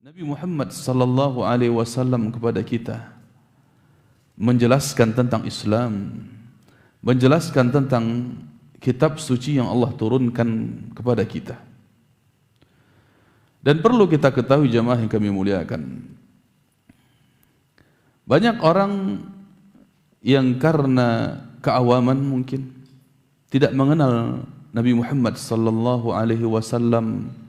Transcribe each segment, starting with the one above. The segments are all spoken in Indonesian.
Nabi Muhammad sallallahu alaihi wasallam kepada kita menjelaskan tentang Islam, menjelaskan tentang kitab suci yang Allah turunkan kepada kita. Dan perlu kita ketahui jamaah yang kami muliakan, banyak orang yang karena keawaman mungkin tidak mengenal Nabi Muhammad sallallahu alaihi wasallam.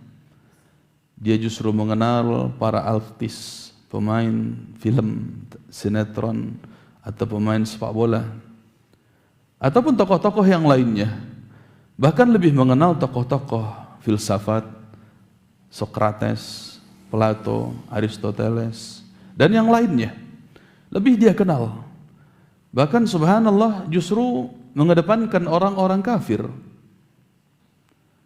Dia justru mengenal para artis, pemain film, sinetron, atau pemain sepak bola, ataupun tokoh-tokoh yang lainnya. Bahkan lebih mengenal tokoh-tokoh filsafat, Sokrates, Plato, Aristoteles, dan yang lainnya. Lebih dia kenal. Bahkan subhanallah justru mengedepankan orang-orang kafir.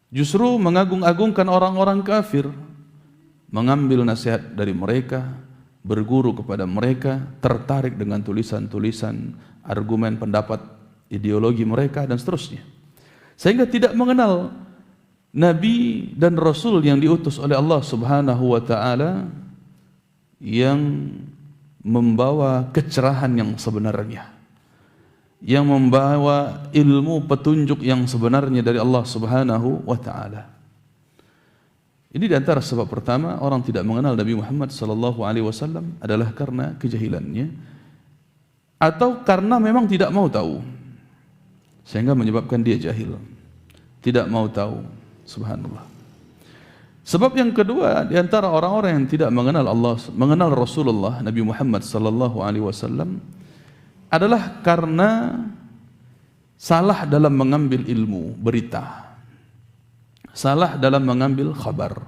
Justru mengagung-agungkan orang-orang kafir, mengambil nasihat dari mereka, berguru kepada mereka, tertarik dengan tulisan-tulisan, argumen, pendapat, ideologi mereka, dan seterusnya. Sehingga tidak mengenal Nabi dan Rasul yang diutus oleh Allah Subhanahu wa ta'ala, yang membawa kecerahan yang sebenarnya, yang membawa ilmu petunjuk yang sebenarnya dari Allah Subhanahu wa ta'ala. Ini di antara sebab pertama orang tidak mengenal Nabi Muhammad sallallahu alaihi wasallam adalah karena kejahilannya atau karena memang tidak mau tahu, sehingga menyebabkan dia jahil, tidak mau tahu. Subhanallah. Sebab yang kedua di antara orang-orang yang tidak mengenal Allah, mengenal Rasulullah Nabi Muhammad sallallahu alaihi wasallam adalah karena salah dalam mengambil ilmu, berita. Salah dalam mengambil khabar.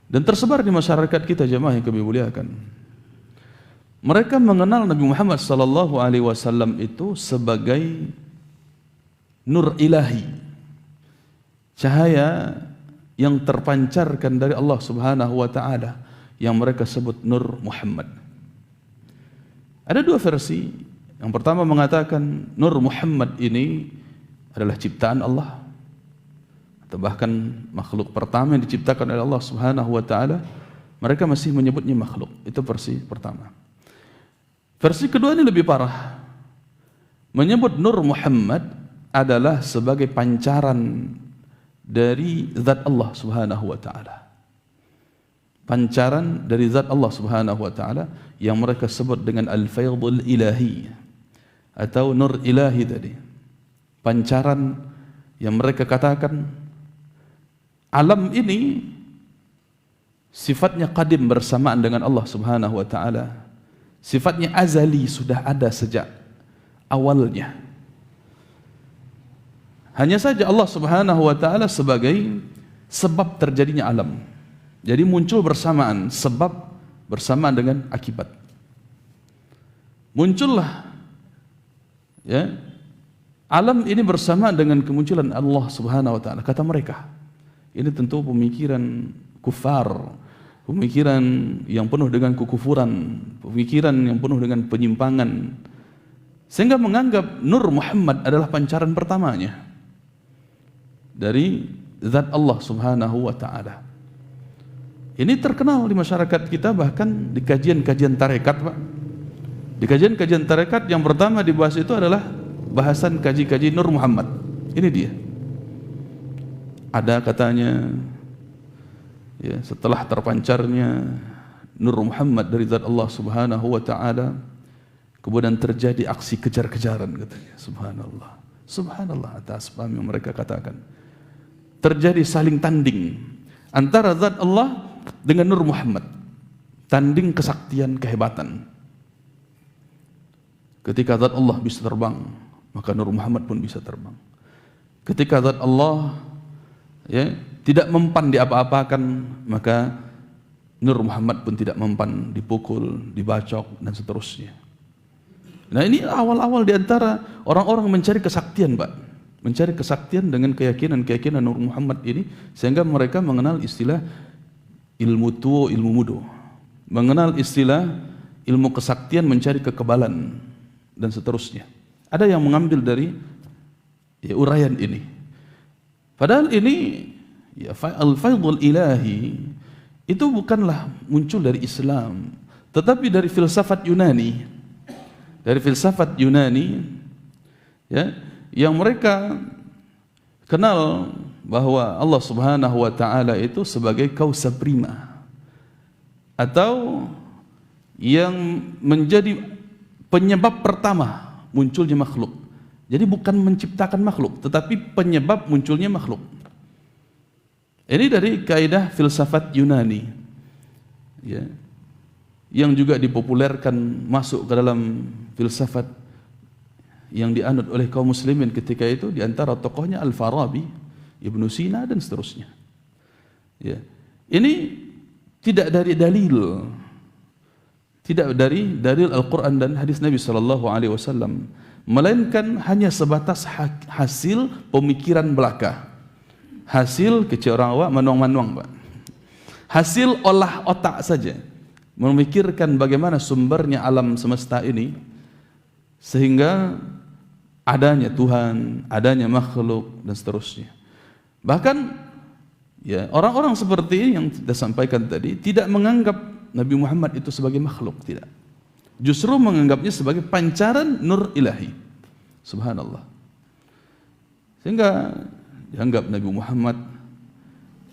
Dan tersebar di masyarakat kita jemaah yang kami muliakan. Mereka mengenal Nabi Muhammad sallallahu alaihi wasallam itu sebagai nur ilahi, cahaya yang terpancarkan dari Allah Subhanahu wa taala, yang mereka sebut Nur Muhammad. Ada dua versi. Yang pertama mengatakan Nur Muhammad ini adalah ciptaan Allah, atau bahkan makhluk pertama yang diciptakan oleh Allah Subhanahu wa taala. Mereka masih menyebutnya makhluk. Itu versi pertama. Versi kedua ini lebih parah. Menyebut Nur Muhammad adalah sebagai pancaran dari zat Allah Subhanahu wa taala. Pancaran dari zat Allah Subhanahu wa taala yang mereka sebut dengan Al-Faidul Ilahi atau Nur Ilahi tadi. Pancaran yang mereka katakan alam ini sifatnya qadim bersamaan dengan Allah Subhanahu wa taala. Sifatnya azali, sudah ada sejak awalnya. Hanya saja Allah Subhanahu wa taala sebagai sebab terjadinya alam. Jadi muncul bersamaan, sebab bersamaan dengan akibat. Muncullah ya, alam ini bersamaan dengan kemunculan Allah Subhanahu wa taala, kata mereka. Ini tentu pemikiran kufar, pemikiran yang penuh dengan kekufuran, pemikiran yang penuh dengan penyimpangan, sehingga menganggap Nur Muhammad adalah pancaran pertamanya dari zat Allah Subhanahu wa ta'ala. Ini terkenal di masyarakat kita, bahkan di kajian-kajian tarekat, Pak. Di kajian-kajian tarekat yang pertama dibahas itu adalah bahasan kaji-kaji Nur Muhammad. Ini dia. Ada katanya ya, setelah terpancarnya Nur Muhammad dari zat Allah Subhanahu wa ta'ala, kemudian terjadi aksi kejar-kejaran, katanya. Subhanallah. Subhanallah atas paham yang mereka katakan. Terjadi saling tanding antara zat Allah dengan Nur Muhammad. Tanding kesaktian, kehebatan. Ketika zat Allah bisa terbang, maka Nur Muhammad pun bisa terbang. Ketika zat Allah ya, tidak mempan diapa-apakan, maka Nur Muhammad pun tidak mempan dipukul, dibacok, dan seterusnya. Nah, ini awal-awal diantara orang-orang mencari kesaktian, Pak. Mencari kesaktian dengan keyakinan-keyakinan Nur Muhammad ini, sehingga mereka mengenal istilah ilmu tuo, ilmu mudo. Mengenal istilah ilmu kesaktian, mencari kekebalan, dan seterusnya. Ada yang mengambil dari ya, uraian ini. Padahal ini ya, Al-Faidul Ilahi itu bukanlah muncul dari Islam, tetapi dari filsafat Yunani. Dari filsafat Yunani, ya, yang mereka kenal bahwa Allah Subhanahu wa taala itu sebagai causa prima, atau yang menjadi penyebab pertama munculnya makhluk. Jadi bukan menciptakan makhluk, tetapi penyebab munculnya makhluk. Ini dari kaidah filsafat Yunani, ya, yang juga dipopulerkan masuk ke dalam filsafat yang dianut oleh kaum muslimin ketika itu, di antara tokohnya Al-Farabi, Ibnu Sina dan seterusnya. Ya. Ini tidak dari dalil, tidak dari dalil Al-Quran dan hadis Nabi SAW, melainkan hanya sebatas hasil pemikiran belaka, hasil kecil orang awak manuang-manuang, Pak. Hasil olah otak saja, memikirkan bagaimana sumbernya alam semesta ini sehingga adanya Tuhan, adanya makhluk dan seterusnya. Bahkan ya, orang-orang seperti ini yang kita sampaikan tadi tidak menganggap Nabi Muhammad itu sebagai makhluk, tidak. Justru menganggapnya sebagai pancaran nur ilahi. Subhanallah. Sehingga dianggap Nabi Muhammad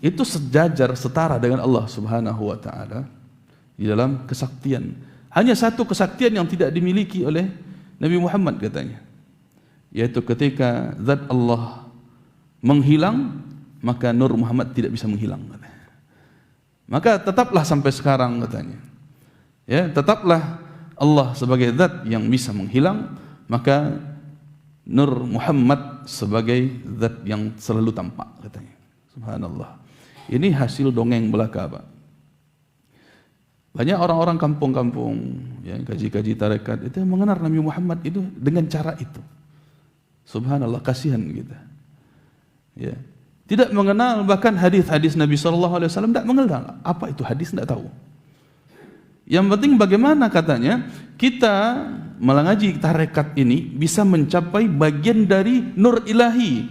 itu sejajar, setara dengan Allah Subhanahu wa taala di dalam kesaktian. Hanya satu kesaktian yang tidak dimiliki oleh Nabi Muhammad katanya, yaitu ketika zat Allah menghilang, maka nur Muhammad tidak bisa menghilang. Maka tetaplah sampai sekarang katanya, ya, tetaplah Allah sebagai zat yang bisa menghilang, maka nur Muhammad sebagai zat yang selalu tampak katanya. Subhanallah. Ini hasil dongeng belaka, Pak. Banyak orang-orang kampung-kampung, ya, kaji-kaji tarekat itu yang mengenal Nabi Muhammad itu dengan cara itu. Subhanallah, kasihan kita. Ya. Tidak mengenal bahkan hadis-hadis Nabi SAW, tidak mengenal apa itu hadis, tidak tahu. Yang penting bagaimana katanya kita mengaji tarekat ini bisa mencapai bagian dari nur ilahi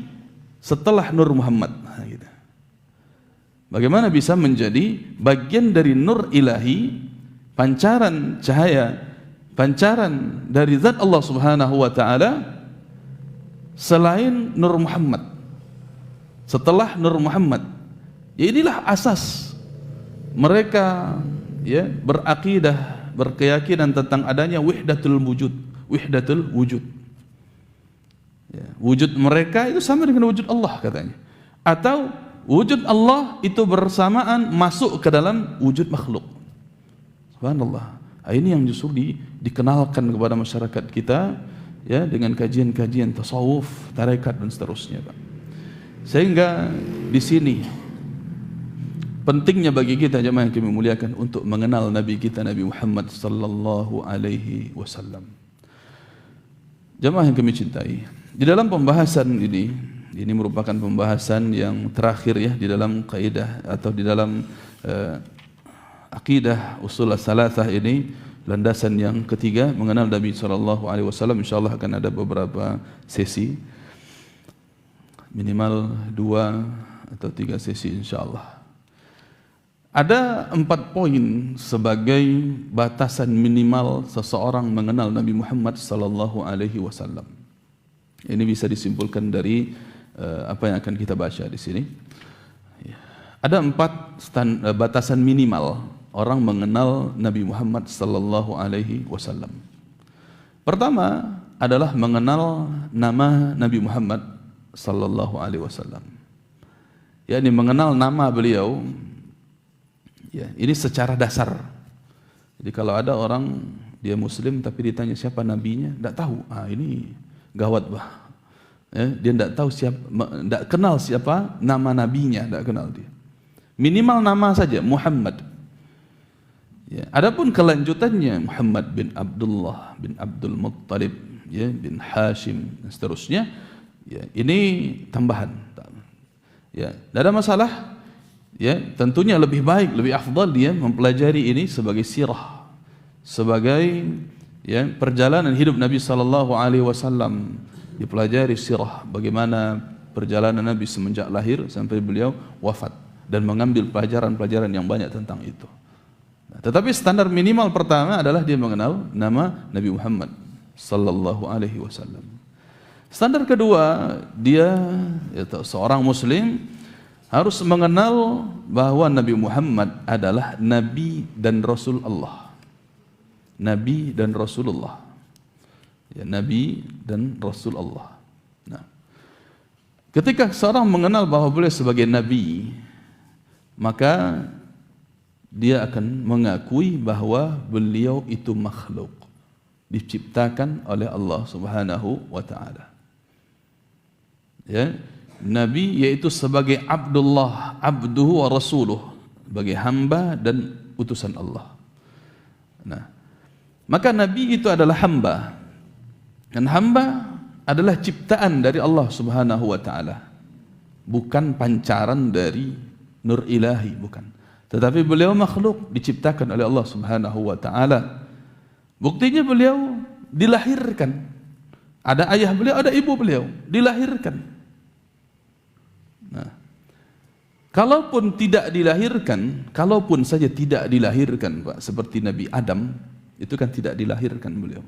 setelah nur Muhammad. Nah, gitu. Bagaimana bisa menjadi bagian dari nur ilahi, pancaran cahaya, pancaran dari zat Allah Subhanahu wa taala selain nur Muhammad, setelah nur Muhammad. Ya, inilah asas mereka, ya, berakidah, berkeyakinan tentang adanya wahdatul wujud, wahdatul wujud. Ya, wujud mereka itu sama dengan wujud Allah katanya. Atau wujud Allah itu bersamaan masuk ke dalam wujud makhluk. Subhanallah. Ini yang justru dikenalkan kepada masyarakat kita, ya, dengan kajian-kajian tasawuf, tarekat dan seterusnya, Pak. Sehingga di sini pentingnya bagi kita jemaah yang kami muliakan untuk mengenal Nabi kita Nabi Muhammad sallallahu alaihi wasallam. Jemaah yang kami cintai, di dalam pembahasan ini merupakan pembahasan yang terakhir, ya, di dalam kaidah atau di dalam akidah usul as-salasah ini, landasan yang ketiga mengenal Nabi sallallahu alaihi wasallam. Insyaallah akan ada beberapa sesi, minimal 2 atau 3 sesi insyaallah. Ada 4 poin sebagai batasan minimal seseorang mengenal Nabi Muhammad sallallahu alaihi wasallam. Ini bisa disimpulkan dari apa yang akan kita baca di sini. Ada 4 batasan minimal orang mengenal Nabi Muhammad sallallahu alaihi wasallam. Pertama adalah mengenal nama Nabi Muhammad sallallahu alaihi wasallam. yakni mengenal nama beliau, ya, ini secara dasar. Jadi kalau ada orang dia muslim tapi ditanya siapa nabinya, tidak tahu, ini gawat bah. Ya, dia tidak tahu siapa, tidak kenal siapa nama nabinya, tidak kenal dia. Minimal nama saja Muhammad. Ya, adapun kelanjutannya Muhammad bin Abdullah bin Abdul Muttalib, ya, bin Hashim dan seterusnya, ya, ini tambahan. Ya, tidak ada masalah. Ya, tentunya lebih baik, lebih afdal dia mempelajari ini sebagai sirah, sebagai, ya, perjalanan hidup Nabi sallallahu alaihi wasallam, dipelajari sirah bagaimana perjalanan Nabi semenjak lahir sampai beliau wafat. dan mengambil pelajaran-pelajaran yang banyak tentang itu. Nah, tetapi standar minimal pertama adalah dia mengenal nama Nabi Muhammad sallallahu alaihi wasallam. Standar kedua, dia seorang muslim harus mengenal bahwa Nabi Muhammad adalah nabi dan rasul Allah. Nabi dan Rasulullah. Ya, nabi dan Rasul Allah. Nah, ketika seorang mengenal bahwa beliau sebagai nabi, maka dia akan mengakui bahwa beliau itu makhluk, diciptakan oleh Allah Subhanahu wa taala. Ya, nabi yaitu sebagai Abdullah, abduhu wa rasuluh, sebagai hamba dan utusan Allah. Nah, maka nabi itu adalah hamba. Dan hamba adalah ciptaan dari Allah Subhanahu wa taala. Bukan pancaran dari nur ilahi, bukan. Tetapi beliau makhluk, diciptakan oleh Allah Subhanahu wa taala. Buktinya beliau dilahirkan. Ada ayah beliau, ada ibu beliau, dilahirkan. Nah, kalaupun tidak dilahirkan, kalaupun saja tidak dilahirkan, Pak, seperti Nabi Adam, itu kan tidak dilahirkan beliau.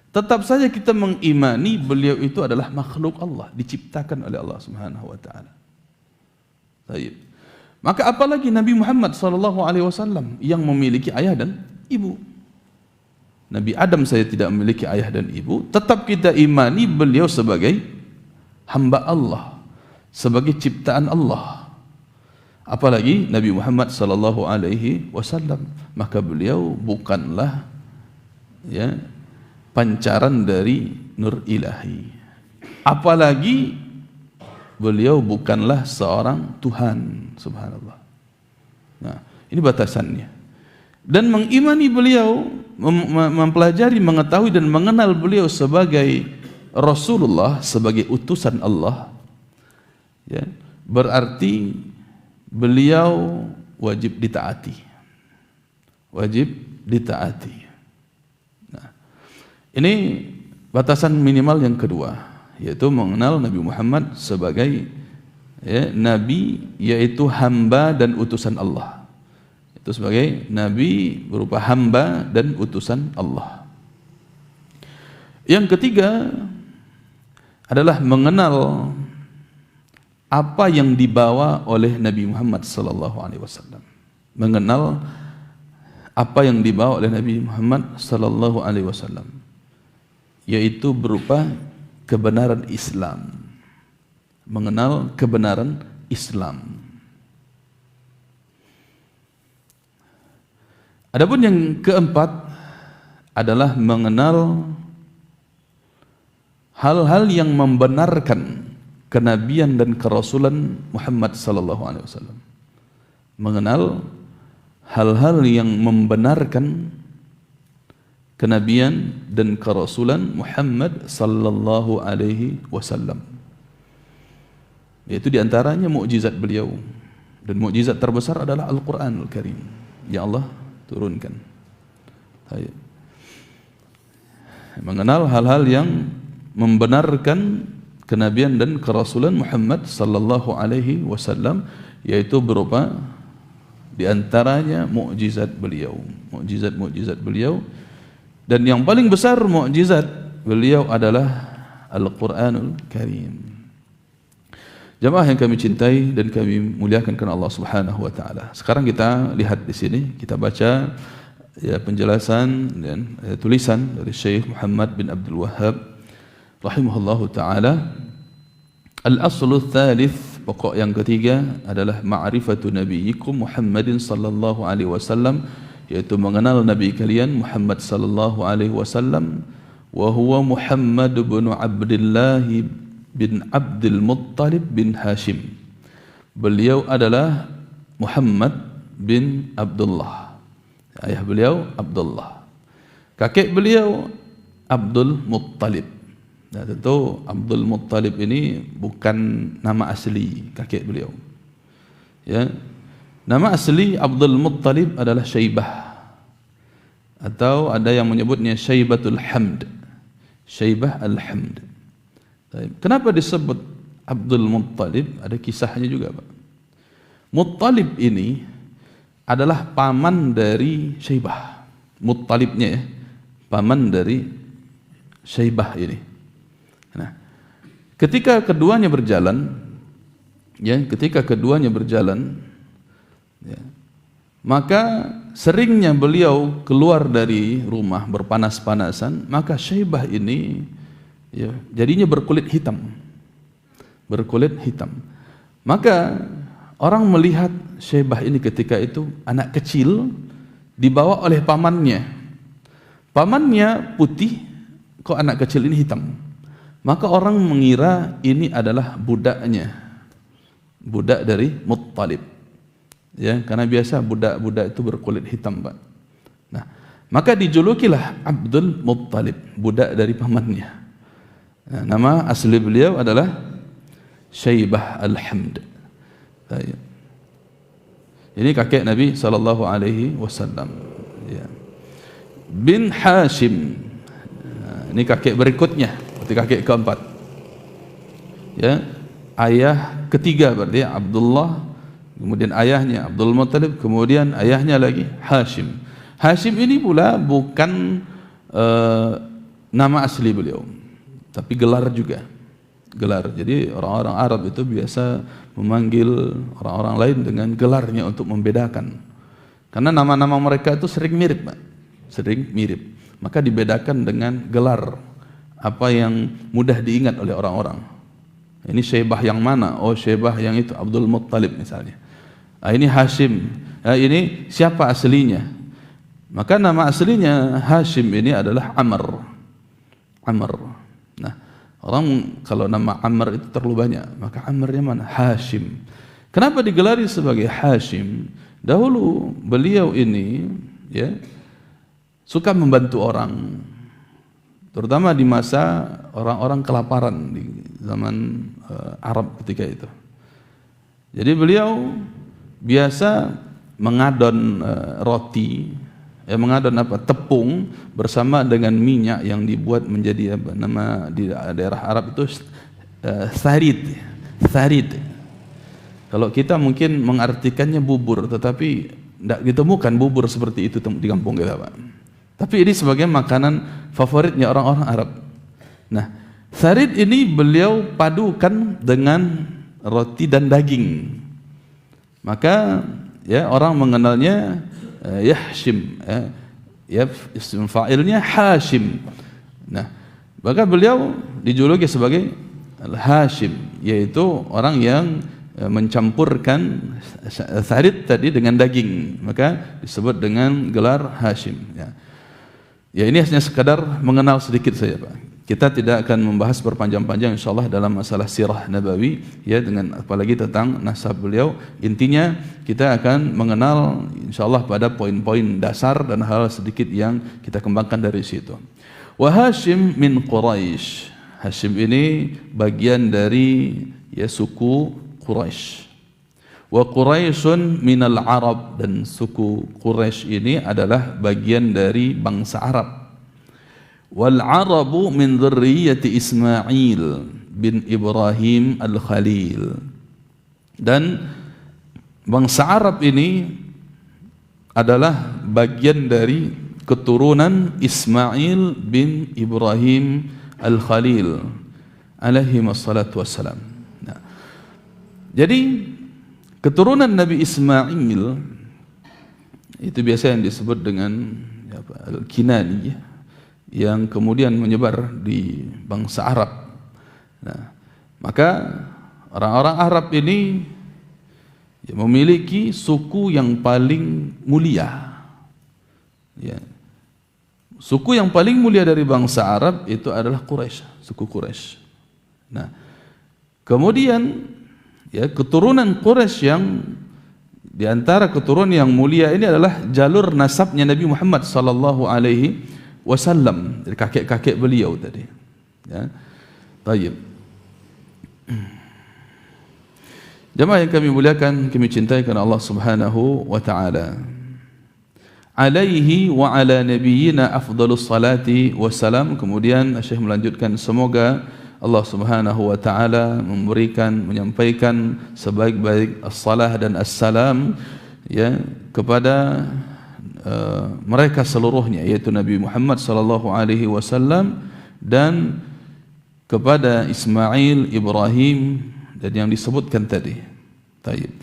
Tetap saja kita mengimani beliau itu adalah makhluk Allah, diciptakan oleh Allah Subhanahu wa taala. Baik. Maka apalagi Nabi Muhammad sallallahu alaihi wasallam yang memiliki ayah dan ibu. Nabi Adam saya tidak memiliki ayah dan ibu, tetap kita imani beliau sebagai hamba Allah, sebagai ciptaan Allah. Apalagi Nabi Muhammad sallallahu alaihi wasallam, maka beliau bukanlah ya pancaran dari nur ilahi. Apalagi beliau bukanlah seorang Tuhan, subhanallah. Nah, ini batasannya. Dan mengimani beliau, mempelajari, mengetahui dan mengenal beliau sebagai Rasulullah, sebagai utusan Allah, ya, berarti beliau wajib ditaati. Wajib ditaati. Nah, ini batasan minimal yang kedua, yaitu mengenal Nabi Muhammad sebagai ya, nabi, yaitu hamba dan utusan Allah. Itu sebagai nabi berupa hamba dan utusan Allah. Yang ketiga adalah mengenal apa yang dibawa oleh Nabi Muhammad sallallahu alaihi wasallam. Mengenal apa yang dibawa oleh Nabi Muhammad sallallahu alaihi wasallam, yaitu berupa kebenaran Islam. Mengenal kebenaran Islam. Adapun yang keempat adalah mengenal hal-hal yang membenarkan kenabian dan kerasulan Muhammad sallallahu alaihi wasallam. Mengenal hal-hal yang membenarkan kenabian dan kerasulan Muhammad sallallahu alaihi wasallam. Yaitu diantaranya mukjizat beliau, dan mukjizat terbesar adalah Al-Quranul Karim yang Allah turunkan. Mengenal hal-hal yang membenarkan kenabian dan kerasulan Muhammad sallallahu alaihi wasallam, yaitu berupa diantaranya mukjizat beliau, mukjizat beliau, dan yang paling besar mukjizat beliau adalah Al-Quranul Karim. Jamaah yang kami cintai dan kami muliakan karena Allah Subhanahu wa taala. Sekarang kita lihat di sini, kita baca ya penjelasan dan tulisan dari Syekh Muhammad bin Abdul Wahhab rahimahullahu taala. Al-aslu tsalits, pokok yang ketiga adalah ma'rifatu nabiyyikum Muhammadin sallallahu alaihi wasallam, yaitu mengenal nabi kalian Muhammad sallallahu alaihi wasallam, wa huwa Muhammad bin Abdullah bin Abdul Muttalib bin Hashim. Beliau adalah Muhammad bin Abdullah. Ayah beliau Abdullah. Kakek beliau Abdul Muttalib. Nah, tentu Abdul Muttalib ini bukan nama asli kakek beliau. Ya. Nama asli Abdul Muttalib adalah Syaibah. Atau ada yang menyebutnya Syaibatul Hamd. Syaibah al-Hamd. Kenapa disebut Abdul Muttalib? Ada kisahnya juga, Pak. Muttalib ini adalah paman dari Syaibah. Muttalibnya ya, paman dari Syaibah ini. Nah, ketika keduanya berjalan, ya, maka seringnya beliau keluar dari rumah berpanas-panasan, maka Syaibah ini ya, jadinya berkulit hitam. Maka orang melihat Syaibah ini ketika itu anak kecil dibawa oleh pamannya. Pamannya putih, kok anak kecil ini hitam. Maka orang mengira ini adalah budaknya, budak dari Muttalib. Ya, karena biasa budak-budak itu berkulit hitam, Pak. Nah, maka dijulukilah Abdul Muttalib, budak dari pamannya. Nah, nama asli beliau adalah Syaibah Al-Hamd. Ini kakek Nabi sallallahu alaihi wasallam. Ya. Bin Hashim. Ini kakek berikutnya, berarti kakek keempat. Ya, ayah ketiga berarti Abdullah, kemudian ayahnya Abdul Muttalib, kemudian ayahnya lagi Hashim. Hashim ini pula bukan nama asli beliau, tapi gelar juga. Gelar. Jadi orang-orang Arab itu biasa memanggil orang-orang lain dengan gelarnya untuk membedakan. Karena nama-nama mereka itu sering mirip, Pak. Sering mirip. Maka dibedakan dengan gelar, apa yang mudah diingat oleh orang-orang. Ini Syaibah yang mana? Oh, Syaibah yang itu Abdul Muttalib misalnya. Ini Hashim. Ini siapa aslinya? Maka nama aslinya Hashim ini adalah Amr. Nah, orang kalau nama Amr itu terlalu banyak, maka Amrnya mana? Hashim. Kenapa digelari sebagai Hashim? Dahulu beliau ini ya suka membantu orang, terutama di masa orang-orang kelaparan di zaman Arab ketika itu. Jadi beliau biasa mengadon roti, mengadon tepung bersama dengan minyak yang dibuat menjadi nama di daerah Arab itu tharid. Kalau kita mungkin mengartikannya bubur, tetapi tidak ditemukan bubur seperti itu di kampung kita, Pak. Tapi ini sebagai makanan favoritnya orang-orang Arab. Nah, tharid ini beliau padukan dengan roti dan daging. Maka ya orang mengenalnya Yahshim, isim fa'ilnya Hashim. Nah, maka beliau dijuluki sebagai Hashim, yaitu orang yang mencampurkan tharid tadi dengan daging, maka disebut dengan gelar Hashim. Ya, ini hanya sekadar mengenal sedikit saja, Pak. Kita tidak akan membahas berpanjang-panjang insyaallah dalam masalah sirah nabawi, ya, dengan apalagi tentang nasab beliau. Intinya kita akan mengenal insyaallah pada poin-poin dasar dan hal sedikit yang kita kembangkan dari situ. Wa Hashim min Quraisy. Hashim ini bagian dari ya suku Quraisy. Wa Quraisyun minal Arab, dan suku Quraisy ini adalah bagian dari bangsa Arab. Wal Arabu min dzurriyyati Ismail bin Ibrahim al-Khalil. Dan bangsa Arab ini adalah bagian dari keturunan Ismail bin Ibrahim al-Khalil alaihi wassalatu wassalam. Nah, jadi keturunan Nabi Ismail itu biasa yang disebut dengan Al-Kinani, yang kemudian menyebar di bangsa Arab. Nah, maka orang-orang Arab ini memiliki suku yang paling mulia. Ya. Suku yang paling mulia dari bangsa Arab itu adalah Quraisy, suku Quraisy. Nah, kemudian ya keturunan Quraisy yang di antara keturunan yang mulia ini adalah jalur nasabnya Nabi Muhammad sallallahu alaihi wasallam, dari kakek-kakek beliau tadi. Ya. Baik. Jemaah yang kami muliakan, kami cintai karena Allah Subhanahu wa taala. Alaihi wa ala nabiyyina afdhalus salati wassalam. Kemudian Syekh melanjutkan, semoga Allah Subhanahu wa taala menyampaikan sebaik-baik as-salah dan as-salam ya kepada mereka seluruhnya, yaitu Nabi Muhammad sallallahu alaihi wasallam dan kepada Ismail, Ibrahim dan yang disebutkan tadi. Baik.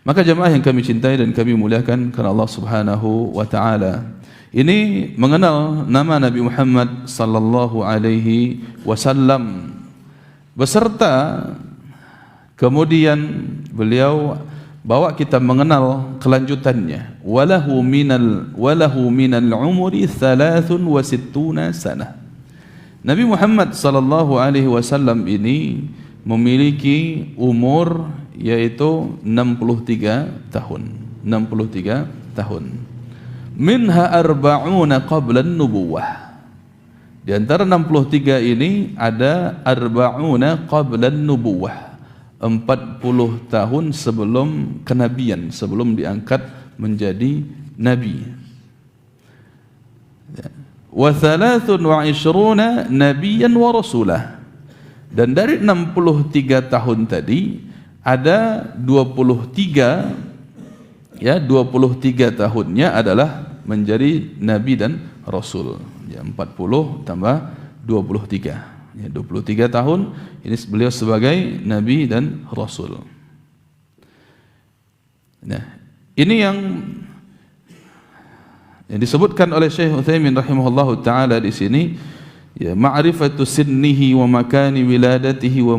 Maka jemaah yang kami cintai dan kami muliakan karena Allah Subhanahu wa taala, ini mengenal nama Nabi Muhammad sallallahu alaihi wasallam beserta kemudian beliau bawa kita mengenal kelanjutannya. Walahu minal umri 63 sanah. Nabi Muhammad sallallahu alaihi wasallam ini memiliki umur yaitu 63 tahun. 63 tahun. Minha arba'una qabla an-nubuwah. Di antara 63 ini ada arba'una qabla an-nubuwah. 40 tahun sebelum kenabian, sebelum diangkat menjadi nabi. Wa 23 nabiyan wa rasulah. Dan dari 63 tahun tadi ada 23 tahunnya adalah menjadi nabi dan rasul. Ya, 40 tambah 23. Ya, 23 tahun ini beliau sebagai nabi dan rasul. Nah, ini yang disebutkan oleh Syekh Utsaimin rahimahullahu taala di sini, ya, ma'rifatu sinnihi wa makani wiladatihi wa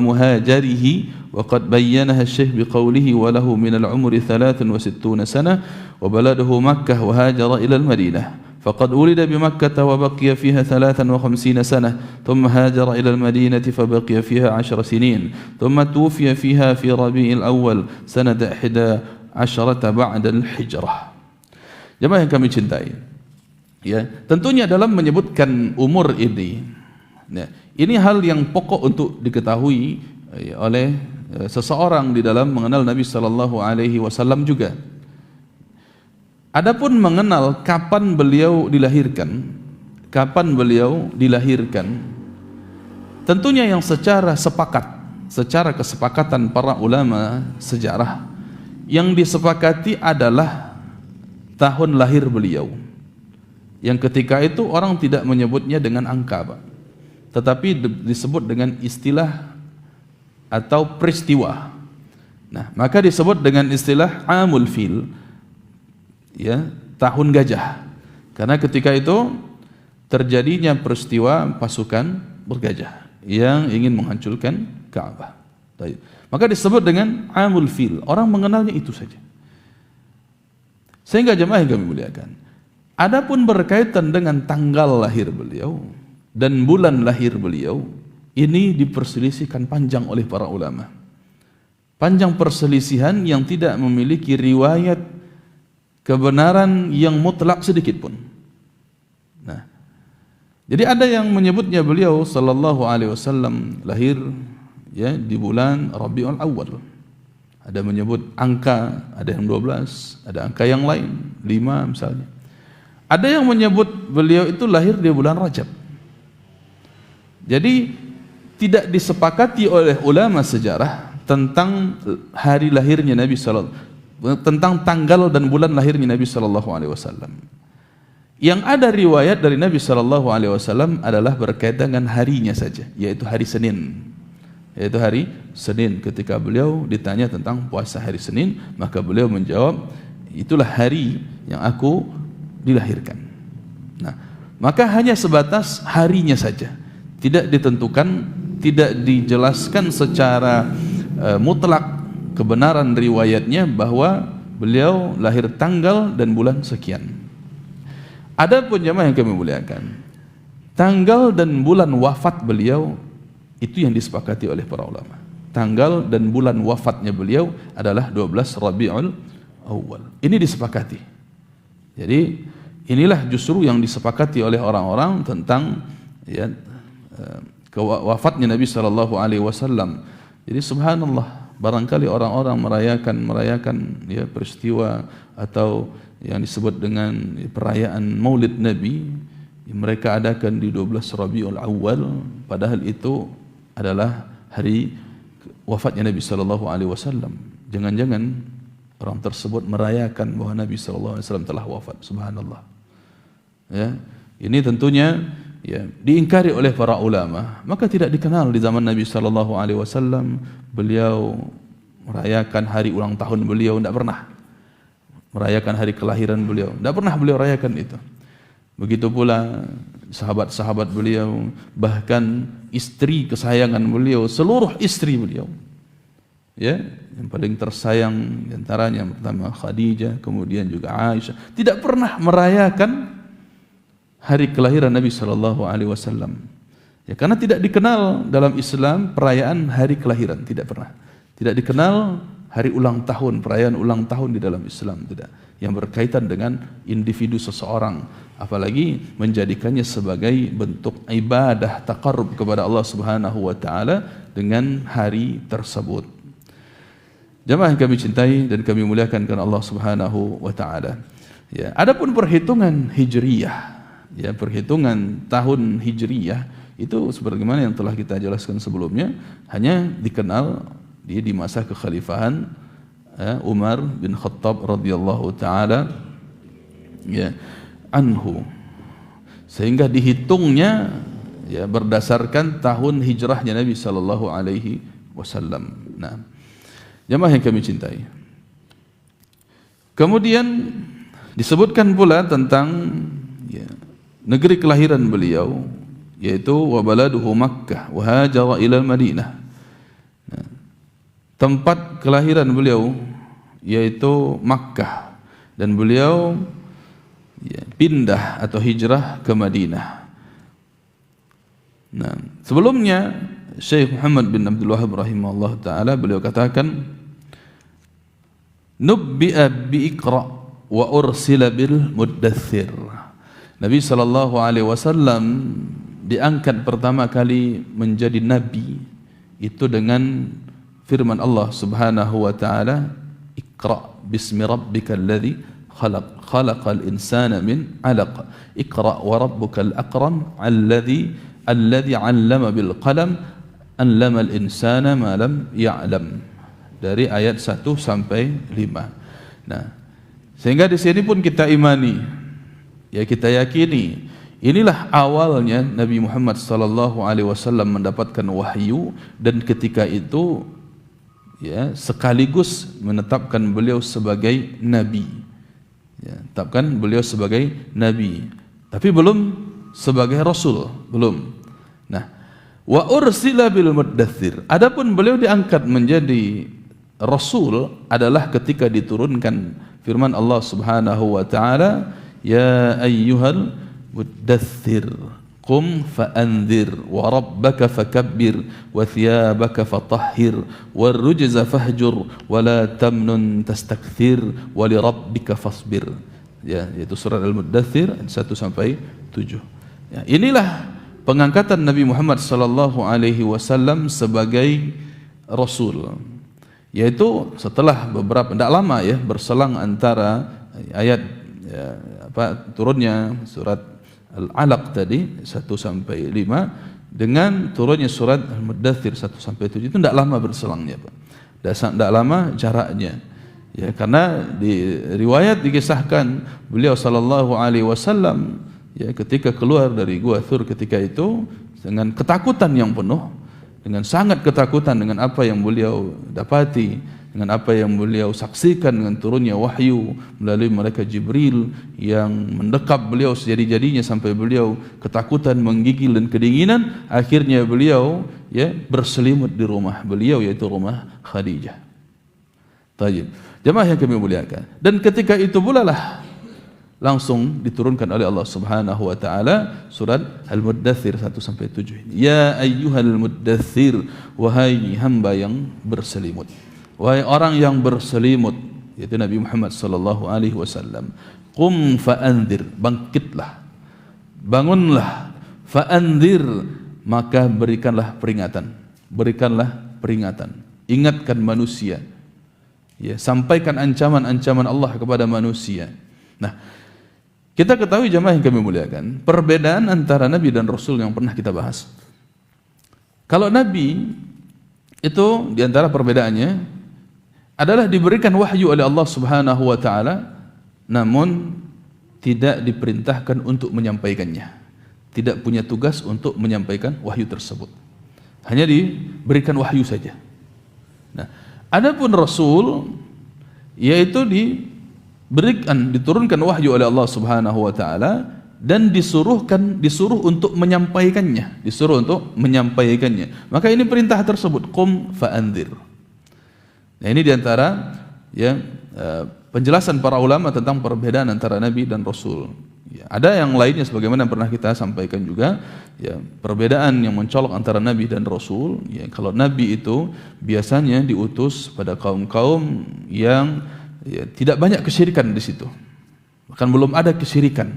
muhajarihi wa qad bayyanaha Syekh biqaulihi wa lahu min al-umri 63 sana wa baladuhu Makkah wa hajara ila al-Madinah. فقد ولد بمكة وبقي فيها 53 سنة ثم هاجر إلى المدينة فبقي فيها 10 سنين ثم توفي فيها في ربيع الأول سنة 11 بعد الهجرة. Jemaah yang kami cintai, ya, tentunya dalam menyebutkan umur ini, ya, ini hal yang pokok untuk diketahui oleh seseorang di dalam mengenal Nabi sallallahu alaihi wasallam juga. Adapun mengenal kapan beliau dilahirkan, tentunya yang secara kesepakatan para ulama sejarah yang disepakati adalah tahun lahir beliau. Yang ketika itu orang tidak menyebutnya dengan angka, Pak, tetapi disebut dengan istilah atau peristiwa. Nah, maka disebut dengan istilah amul fil, ya, tahun gajah, karena ketika itu terjadinya peristiwa pasukan bergajah yang ingin menghancurkan Ka'bah. Maka disebut dengan amul fil, orang mengenalnya itu saja. Sehingga jemaah yang kami muliakan, adapun berkaitan dengan tanggal lahir beliau dan bulan lahir beliau, ini diperselisihkan panjang oleh para ulama. Panjang perselisihan yang tidak memiliki riwayat kebenaran yang mutlak sedikit pun. Nah, jadi ada yang menyebutnya beliau sallallahu alaihi wasallam lahir, ya, di bulan Rabiul Awal. Ada menyebut angka, ada yang 12, ada angka yang lain 5 misalnya. Ada yang menyebut beliau itu lahir di bulan Rajab. Jadi tidak disepakati oleh ulama sejarah tentang hari lahirnya Nabi tentang tanggal dan bulan lahirnya Nabi sallallahu alaihi wasallam. Yang ada riwayat dari Nabi sallallahu alaihi wasallam adalah berkaitan dengan harinya saja, yaitu hari Senin. Ketika beliau ditanya tentang puasa hari Senin, maka beliau menjawab, itulah hari yang aku dilahirkan. Nah, maka hanya sebatas harinya saja, tidak ditentukan, tidak dijelaskan secara mutlak kebenaran riwayatnya bahwa beliau lahir tanggal dan bulan sekian. Adapun jemaah yang kami muliakan, tanggal dan bulan wafat beliau itu yang disepakati oleh para ulama. Tanggal dan bulan wafatnya beliau adalah 12 Rabiul Awal. Ini disepakati. Jadi inilah justru yang disepakati oleh orang-orang tentang, ya, wafatnya Nabi sallallahu alaihi wasallam. Jadi subhanallah, barangkali orang-orang merayakan ya peristiwa atau yang disebut dengan perayaan Maulid Nabi, mereka adakan di 12 Rabiul Awal, padahal itu adalah hari wafatnya Nabi sallallahu alaihi wasallam. Jangan-jangan orang tersebut merayakan bahwa Nabi sallallahu alaihi wasallam telah wafat. Subhanallah. Ya, ini tentunya ya diingkari oleh para ulama. Maka tidak dikenal di zaman Nabi sallallahu alaihi wasallam beliau merayakan hari ulang tahun beliau, tidak pernah. Merayakan hari kelahiran beliau, tidak pernah beliau rayakan itu. Begitu pula sahabat-sahabat beliau, bahkan istri kesayangan beliau, seluruh istri beliau, ya, yang paling tersayang di antaranya pertama Khadijah, kemudian juga Aisyah, tidak pernah merayakan hari kelahiran Nabi sallallahu alaihi wasallam. Ya, karena tidak dikenal dalam Islam perayaan hari kelahiran, tidak pernah. Tidak dikenal hari ulang tahun, perayaan ulang tahun di dalam Islam, tidak. Yang berkaitan dengan individu seseorang, apalagi menjadikannya sebagai bentuk ibadah taqarrub kepada Allah Subhanahu wa taala dengan hari tersebut. Jemaah yang kami cintai dan kami muliakan karena Allah Subhanahu wa taala. Ya, adapun perhitungan Hijriyah, ya, perhitungan tahun Hijriyah itu sebagaimana yang telah kita jelaskan sebelumnya, hanya dikenal di masa kekhalifahan Umar bin Khattab radhiyallahu taala ya anhu, sehingga dihitungnya ya berdasarkan tahun hijrahnya Nabi sallallahu alaihi wasallam. Nah, jemaah yang kami cintai, kemudian disebutkan pula tentang ya, negeri kelahiran beliau, yaitu wa baladuhu Makkah wa hajara ila Madinah. Nah, tempat kelahiran beliau yaitu Makkah, dan beliau ya, pindah atau hijrah ke Madinah. Nah, sebelumnya Syekh Muhammad bin Abdul Wahhab rahimahullah taala beliau katakan, nubbi'a bi Iqra wa ursila bil Muddaththir. Nabi sallallahu alaihi wasallam diangkat pertama kali menjadi nabi itu dengan firman Allah Subhanahu wa taala, Iqra bismi rabbikal ladzi khalaq khalaqal insana min 'alaq Iqra wa rabbukal akram alladzi 'allama bil qalam 'allamal insana ma lam ya'lam, dari ayat 1 sampai 5. Nah, sehingga di sini pun kita imani, ya kita yakini inilah awalnya Nabi Muhammad sallallahu alaihi wasallam mendapatkan wahyu, dan ketika itu ya sekaligus menetapkan beliau sebagai nabi. Ya, tetapkan beliau sebagai nabi, tapi belum sebagai rasul, belum. Nah, wa ursila bil Muddaththir. Adapun beliau diangkat menjadi rasul adalah ketika diturunkan firman Allah Subhanahu wa taala, ya ayyuhal muddaththir qum fa'anzir wa rabbaka fakabbir wa thiyabaka fatahhir war rujza fahjur wa la tamnun tastakthir wa li rabbika fasbir. Ya, yaitu surat Al-Muddaththir 1 sampai 7. Ya, inilah pengangkatan Nabi Muhammad sallallahu alaihi wasallam sebagai rasul. Yaitu setelah beberapa, tidak lama ya, berselang antara ayat ya, turunnya surat Al-Alaq tadi 1 sampai 5 dengan turunnya surat Al-Muddaththir 1 sampai 7, itu tidak lama berselangnya, Pak. Tidak lama jaraknya. Ya, karena di riwayat dikisahkan beliau sallallahu alaihi wasallam ya ketika keluar dari Gua Thur ketika itu dengan ketakutan yang penuh, dengan sangat ketakutan dengan apa yang beliau dapati, dengan apa yang beliau saksikan dengan turunnya wahyu melalui malaikat Jibril yang mendekap beliau sejadi-jadinya sampai beliau ketakutan, menggigil dan kedinginan. Akhirnya beliau ya berselimut di rumah beliau, yaitu rumah Khadijah. Tayyib. Jemaah yang kami muliakan. Dan ketika itu pula lah langsung diturunkan oleh Allah Subhanahu wa taala surat Al-Muddaththir 1 sampai 7. Ya ayyuhal muddaththir, wahai hamba yang berselimut. Wahai orang yang berselimut, yaitu Nabi Muhammad sallallahu alaihi wasallam. Qum fa'anzir, bangkitlah, bangunlah, fa'anzir, maka berikanlah peringatan. Berikanlah peringatan. Ingatkan manusia. Ya, sampaikan ancaman-ancaman Allah kepada manusia. Nah, Kita ketahui jamaah yang kami muliakan, perbedaan antara Nabi dan Rasul yang pernah kita bahas. Kalau Nabi itu diantara perbedaannya adalah diberikan wahyu oleh Allah Subhanahu wa taala, namun tidak diperintahkan untuk menyampaikannya. Tidak punya tugas untuk menyampaikan wahyu tersebut. Hanya diberikan wahyu saja. Nah, adapun Rasul yaitu diturunkan wahyu oleh Allah Subhanahu wa taala dan disuruh untuk menyampaikannya, Maka ini perintah tersebut, qum fa'anzir. Nah, ini diantara penjelasan para ulama tentang perbedaan antara Nabi dan Rasul. Ya, ada yang lainnya sebagaimana yang pernah kita sampaikan juga, ya, perbedaan yang mencolok antara Nabi dan Rasul. Ya, kalau Nabi itu biasanya diutus pada kaum-kaum yang tidak banyak kesyirikan di situ, bahkan belum ada kesyirikan.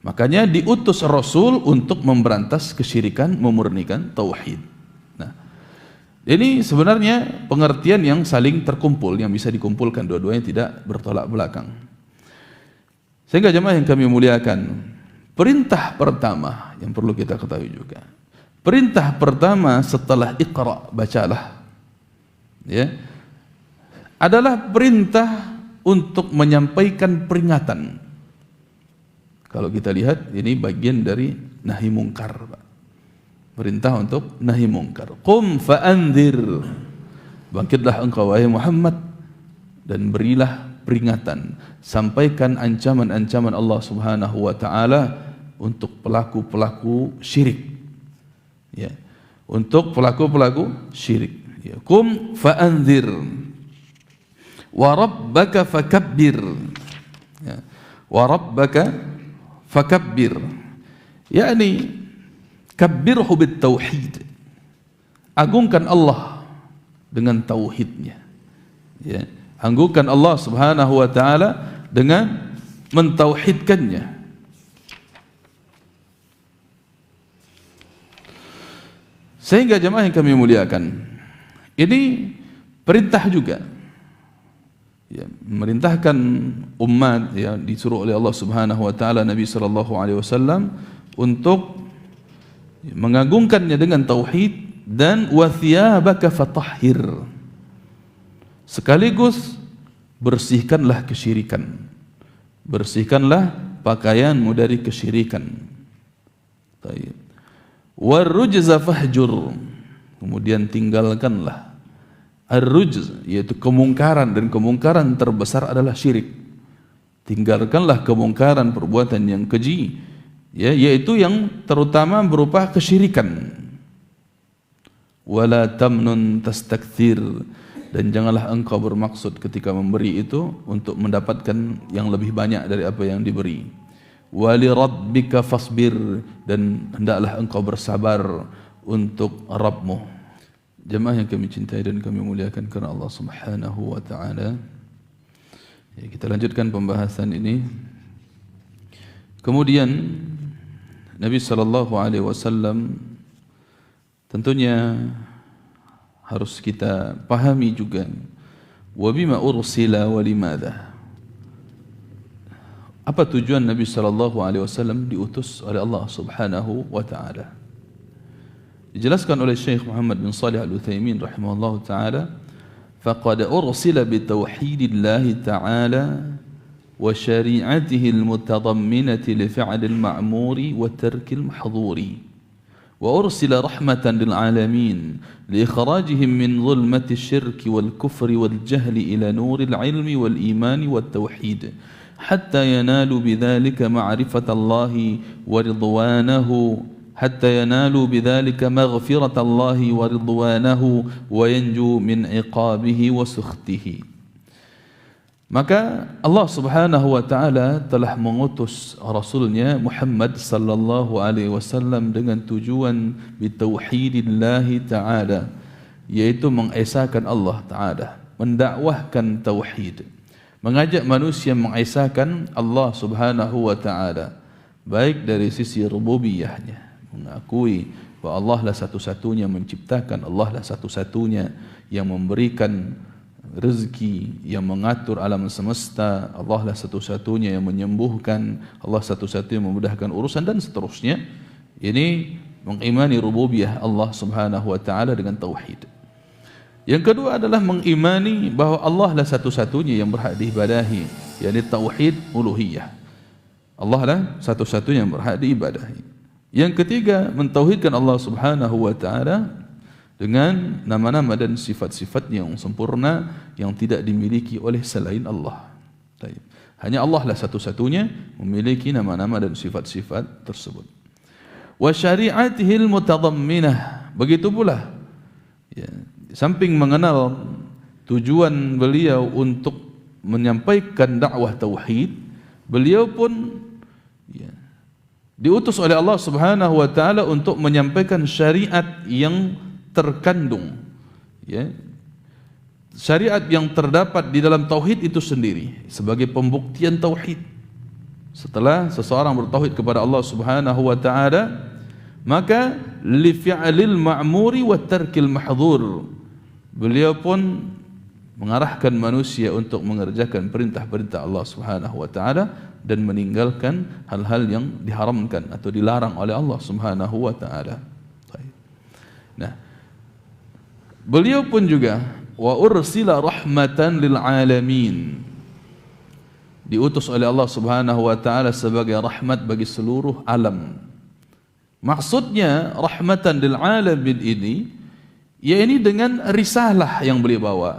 Makanya diutus Rasul untuk memberantas kesyirikan, memurnikan tauhid. Nah, ini sebenarnya pengertian yang saling terkumpul, yang bisa dikumpulkan, dua-duanya tidak bertolak belakang. Sehingga jemaah yang kami muliakan, perintah pertama yang perlu kita ketahui juga, perintah pertama setelah Iqra, bacalah, ya, adalah perintah untuk menyampaikan peringatan. Kalau kita lihat, ini bagian dari nahi mungkar, Pak. Perintah untuk nahi mungkar. Qum fa'anzir, bangkitlah engkau wahai Muhammad dan berilah peringatan, sampaikan ancaman-ancaman Allah Subhanahu wa taala untuk pelaku-pelaku syirik. Ya, untuk pelaku-pelaku syirik. Ya, qum fa'anzir wa rabbaka fakabbir. Ya, wa rabbaka fakabbir. yakni kabbirhu bit tauhid, agungkan Allah dengan tauhidnya, ya, agungkan Allah Subhanahu wa taala dengan mentauhidkannya. Sehingga jemaah yang kami muliakan, ini perintah juga, ya, memerintahkan umat, ya, disuruh oleh Allah Subhanahu wa taala Nabi sallallahu alaihi wasallam untuk mengagungkannya dengan tauhid, dan wa thiyabaka fatahhir, sekaligus bersihkanlah kesyirikan, bersihkanlah pakaianmu dari kesyirikan. Baik. Warrujza fahjur, kemudian tinggalkanlah ar-rujz, yaitu kemungkaran, dan kemungkaran terbesar adalah syirik. Tinggalkanlah kemungkaran, perbuatan yang keji, ya, yaitu yang terutama berupa kesyirikan. Wala tamnun tastakthir, dan janganlah engkau bermaksud ketika memberi itu untuk mendapatkan yang lebih banyak dari apa yang diberi. Wali rabbika fasbir, dan hendaklah engkau bersabar untuk Rabbmu. Jemaah yang kami cintai dan kami muliakan karena Allah Subhanahu wa taala, ya, kita lanjutkan pembahasan ini. Kemudian Nabi sallallahu alaihi wasallam tentunya harus kita pahami juga, wa bima ursila wa limadha, apa tujuan Nabi sallallahu alaihi wasallam diutus oleh Allah Subhanahu wa taala. Dijelaskan oleh Syekh Muhammad bin Shalih Al-Utsaimin rahimahullahu taala, faqad ursila bi tauhidillah taala wa syari'atihi al-mutadamminati li fi'l al-ma'muri wa tarki al-mahdhuri, wa ursila rahmatan lil alamin li ikhrajihim min dhulmati asy-syirki wal kufri wal jahli ila nuril ilmi wal imani wat tauhid, حتى ينالوا بذلك معرفة الله ورضوانه، حتى ينالوا بذلك مغفرة الله ورضوانه وينجوا من عقابه وسخطه. Maka Allah Subhanahu wa taala telah mengutus Rasulnya Muhammad sallallahu alaihi wasallam dengan tujuan bitauhidillah taala, yaitu mengesahkan Allah taala, mendakwahkan tauhid, mengajak manusia mengesahkan Allah Subhanahu wa taala, baik dari sisi rububiyahnya, mengakui bahwa Allah lah satu-satunya menciptakan, Allah lah satu-satunya yang memberikan rezeki, yang mengatur alam semesta, Allah lah satu-satunya yang menyembuhkan, Allah satu-satunya yang memudahkan urusan dan seterusnya. Ini mengimani rububiyah Allah Subhanahu wa taala dengan tauhid. Yang kedua adalah mengimani bahwa Allah lah satu-satunya yang berhak diibadahi, yakni tauhid uluhiyah. Allah lah satu-satunya yang berhak diibadahi. Yang ketiga, mentauhidkan Allah Subhanahu wa taala dengan nama-nama dan sifat-sifat yang sempurna yang tidak dimiliki oleh selain Allah. Hanya Allah lah satu-satunya memiliki nama-nama dan sifat-sifat tersebut. Wa syari'atihil mutadamminah, begitu pula ya, samping mengenal tujuan beliau untuk menyampaikan dakwah tauhid, beliau pun ya, diutus oleh Allah Subhanahu wa taala untuk menyampaikan syariat yang terkandung ya, syariat yang terdapat di dalam tauhid itu sendiri sebagai pembuktian tauhid. Setelah seseorang bertauhid kepada Allah Subhanahu wa taala, maka li fi'lil ma'muri wa tarkil mahdhur, beliau pun mengarahkan manusia untuk mengerjakan perintah-perintah Allah Subhanahu wa taala dan meninggalkan hal-hal yang diharamkan atau dilarang oleh Allah Subhanahu wa taala. Nah, beliau pun juga wa ursila rahmatan lil alamin, diutus oleh Allah Subhanahu wa taala sebagai rahmat bagi seluruh alam. Maksudnya rahmatan lil alamin ini yakni dengan risalah yang beliau bawa.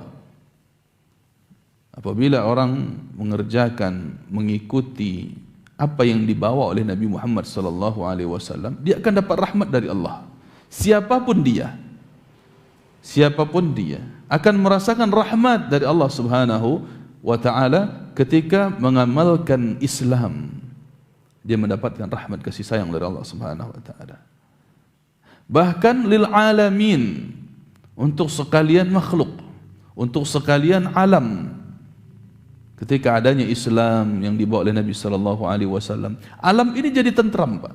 Apabila orang mengerjakan, mengikuti apa yang dibawa oleh Nabi Muhammad sallallahu alaihi wasallam, dia akan dapat rahmat dari Allah. Siapapun dia akan merasakan rahmat dari Allah Subhanahu wa taala ketika mengamalkan Islam. Dia mendapatkan rahmat kasih sayang dari Allah Subhanahu wa taala. Bahkan lil alamin, untuk sekalian makhluk, untuk sekalian alam. Ketika adanya Islam yang dibawa oleh Nabi sallallahu alaihi wasallam, alam ini jadi tentram, Pak.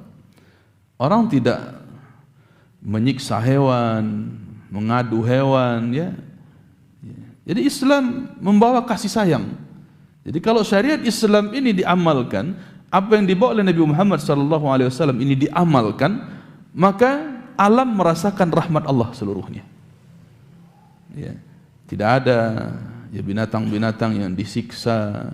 Orang tidak menyiksa hewan, mengadu hewan, ya. Jadi Islam membawa kasih sayang. Jadi kalau syariat Islam ini diamalkan, apa yang dibawa oleh Nabi Muhammad sallallahu alaihi wasallam ini diamalkan, maka alam merasakan rahmat Allah seluruhnya. Ya. Tidak ada ya binatang-binatang yang disiksa,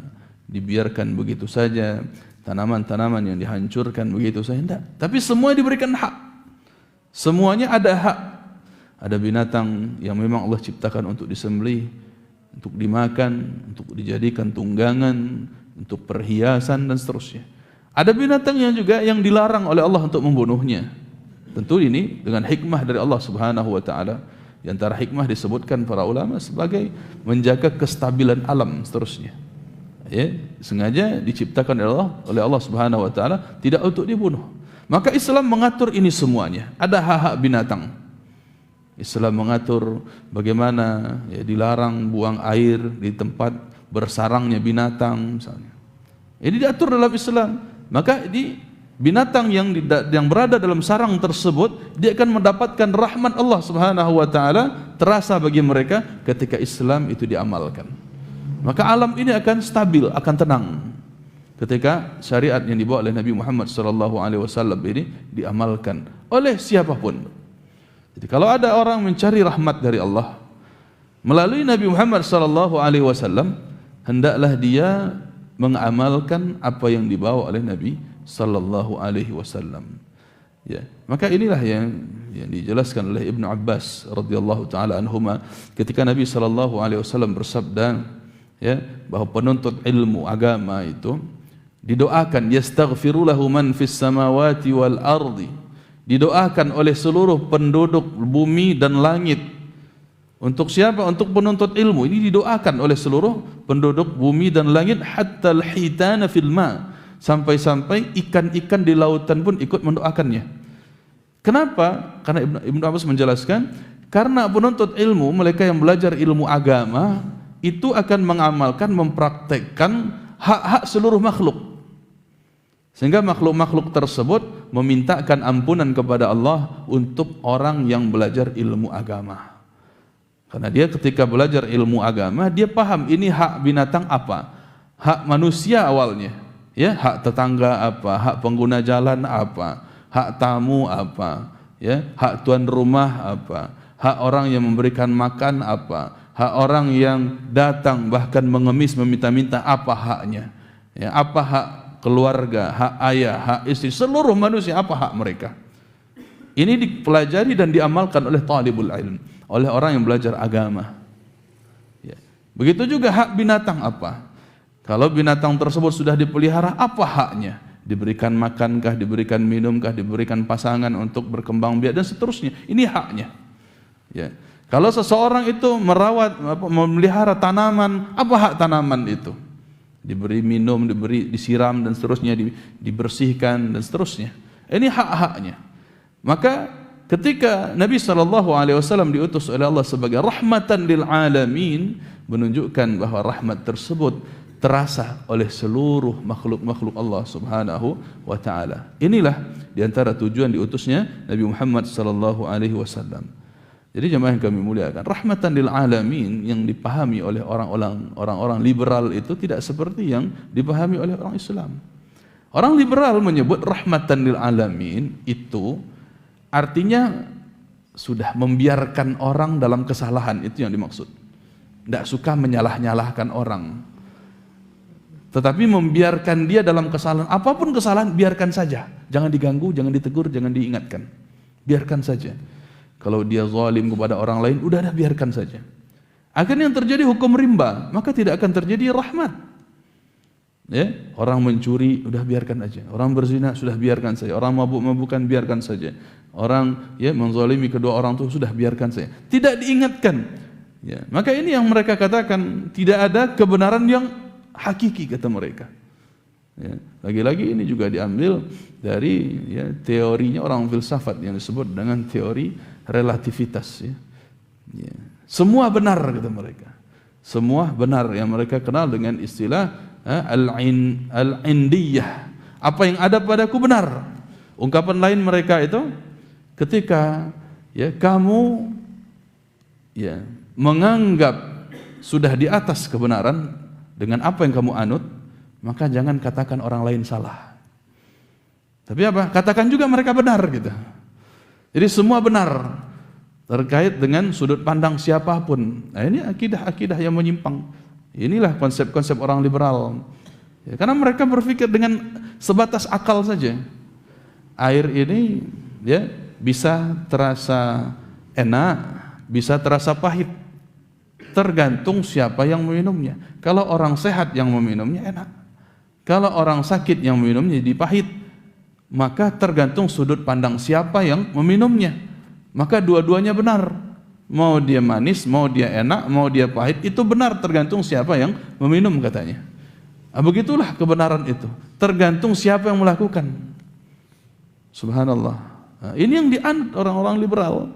dibiarkan begitu saja, tanaman-tanaman yang dihancurkan begitu saja, tidak. Tapi semua diberikan hak. Semuanya ada hak. Ada binatang yang memang Allah ciptakan untuk disembelih, untuk dimakan, untuk dijadikan tunggangan, untuk perhiasan dan seterusnya. Ada binatang yang juga yang dilarang oleh Allah untuk membunuhnya. Tentu ini dengan hikmah dari Allah Subhanahu wa taala. Di antara hikmah disebutkan para ulama sebagai menjaga kestabilan alam seterusnya. Ya, sengaja diciptakan oleh Allah Subhanahu wa taala tidak untuk dibunuh. Maka Islam mengatur ini semuanya. Ada hak-hak binatang. Islam mengatur bagaimana ya, dilarang buang air di tempat bersarangnya binatang misalnya. Ini diatur dalam Islam. Maka di binatang yang berada dalam sarang tersebut, dia akan mendapatkan rahmat Allah Subhanahu wa taala terasa bagi mereka ketika Islam itu diamalkan. Maka alam ini akan stabil, akan tenang ketika syariat yang dibawa oleh Nabi Muhammad sallallahu alaihi wasallam ini diamalkan oleh siapapun. Jadi kalau ada orang mencari rahmat dari Allah melalui Nabi Muhammad sallallahu alaihi wasallam, hendaklah dia mengamalkan apa yang dibawa oleh Nabi sallallahu alaihi wasallam. Ya, maka inilah yang dijelaskan oleh Ibnu Abbas radhiyallahu taala anhuma ketika Nabi sallallahu alaihi wasallam bersabda ya bahwa penuntut ilmu agama itu didoakan yastaghfiru lahu man fis samawati wal ardi, didoakan oleh seluruh penduduk bumi dan langit. Untuk siapa? Untuk penuntut ilmu. Ini didoakan oleh seluruh penduduk bumi dan langit hatta al-hitana fil ma', sampai-sampai ikan-ikan di lautan pun ikut mendoakannya. Kenapa? Karena Ibnu Abbas menjelaskan, karena penuntut ilmu, mereka yang belajar ilmu agama itu akan mengamalkan, mempraktekkan hak-hak seluruh makhluk, sehingga makhluk-makhluk tersebut memintakan ampunan kepada Allah untuk orang yang belajar ilmu agama. Karena dia ketika belajar ilmu agama, dia paham ini hak binatang apa, hak manusia awalnya, ya, hak tetangga apa, hak pengguna jalan apa, hak tamu apa, ya, hak tuan rumah apa, hak orang yang memberikan makan apa, hak orang yang datang bahkan mengemis meminta-minta apa haknya, ya, apa hak keluarga, hak ayah, hak istri, seluruh manusia apa hak mereka. Ini dipelajari dan diamalkan oleh talibul ilm, oleh orang yang belajar agama. Ya. Begitu juga hak binatang apa. Kalau binatang tersebut sudah dipelihara, apa haknya? Diberikan makankah, diberikan minumkah, diberikan pasangan untuk berkembang biak dan seterusnya. Ini haknya. Ya. Kalau seseorang itu memelihara tanaman, apa hak tanaman itu? Diberi minum, disiram dan seterusnya, dibersihkan dan seterusnya. Ini hak-haknya. Maka ketika Nabi SAW diutus oleh Allah sebagai rahmatan lil alamin, menunjukkan bahwa rahmat tersebut terasa oleh seluruh makhluk-makhluk Allah Subhanahu wa taala. Inilah diantara tujuan diutusnya Nabi Muhammad SAW. Jadi jemaah yang kami muliakan, rahmatan lil alamin yang dipahami oleh orang-orang liberal itu tidak seperti yang dipahami oleh orang Islam. Orang liberal menyebut rahmatan lil alamin itu artinya sudah membiarkan orang dalam kesalahan, itu yang dimaksud. Tidak suka menyalah-nyalahkan orang, tetapi membiarkan dia dalam kesalahan. Apapun kesalahan, biarkan saja. Jangan diganggu, jangan ditegur, jangan diingatkan. Biarkan saja. Kalau dia zalim kepada orang lain, udah biarkan saja. Akhirnya yang terjadi hukum rimba, maka tidak akan terjadi rahmat. Ya, orang mencuri, udah biarkan aja. Orang berzina, sudah biarkan saja. Orang mabuk-mabukan, biarkan saja. Orang ya menzalimi kedua orang itu, sudah biarkan saja. Tidak diingatkan. Ya, maka ini yang mereka katakan, tidak ada kebenaran yang hakiki, kata mereka. Ya, lagi-lagi ini juga diambil dari ya, teorinya orang filsafat yang disebut dengan teori relativitas. Ya. Ya. Semua benar, kata mereka. Semua benar, yang mereka kenal dengan istilah al-indiyah. Apa yang ada padaku benar. Ungkapan lain mereka itu, ketika ya kamu ya menganggap sudah di atas kebenaran dengan apa yang kamu anut, maka jangan katakan orang lain salah. Tapi apa? Katakan juga mereka benar gitu. Jadi semua benar terkait dengan sudut pandang siapapun. Nah, ini akidah-akidah yang menyimpang. Inilah konsep-konsep orang liberal. Ya, karena mereka berpikir dengan sebatas akal saja. Air ini ya bisa terasa enak, bisa terasa pahit. Tergantung siapa yang meminumnya. Kalau orang sehat yang meminumnya enak. Kalau orang sakit yang meminumnya jadi pahit. Maka tergantung sudut pandang siapa yang meminumnya. Maka dua-duanya benar. Mau dia manis, mau dia enak, mau dia pahit, itu benar tergantung siapa yang meminum, katanya. Nah, begitulah kebenaran itu. Tergantung siapa yang melakukan. Subhanallah. Nah, ini yang dianut orang-orang liberal.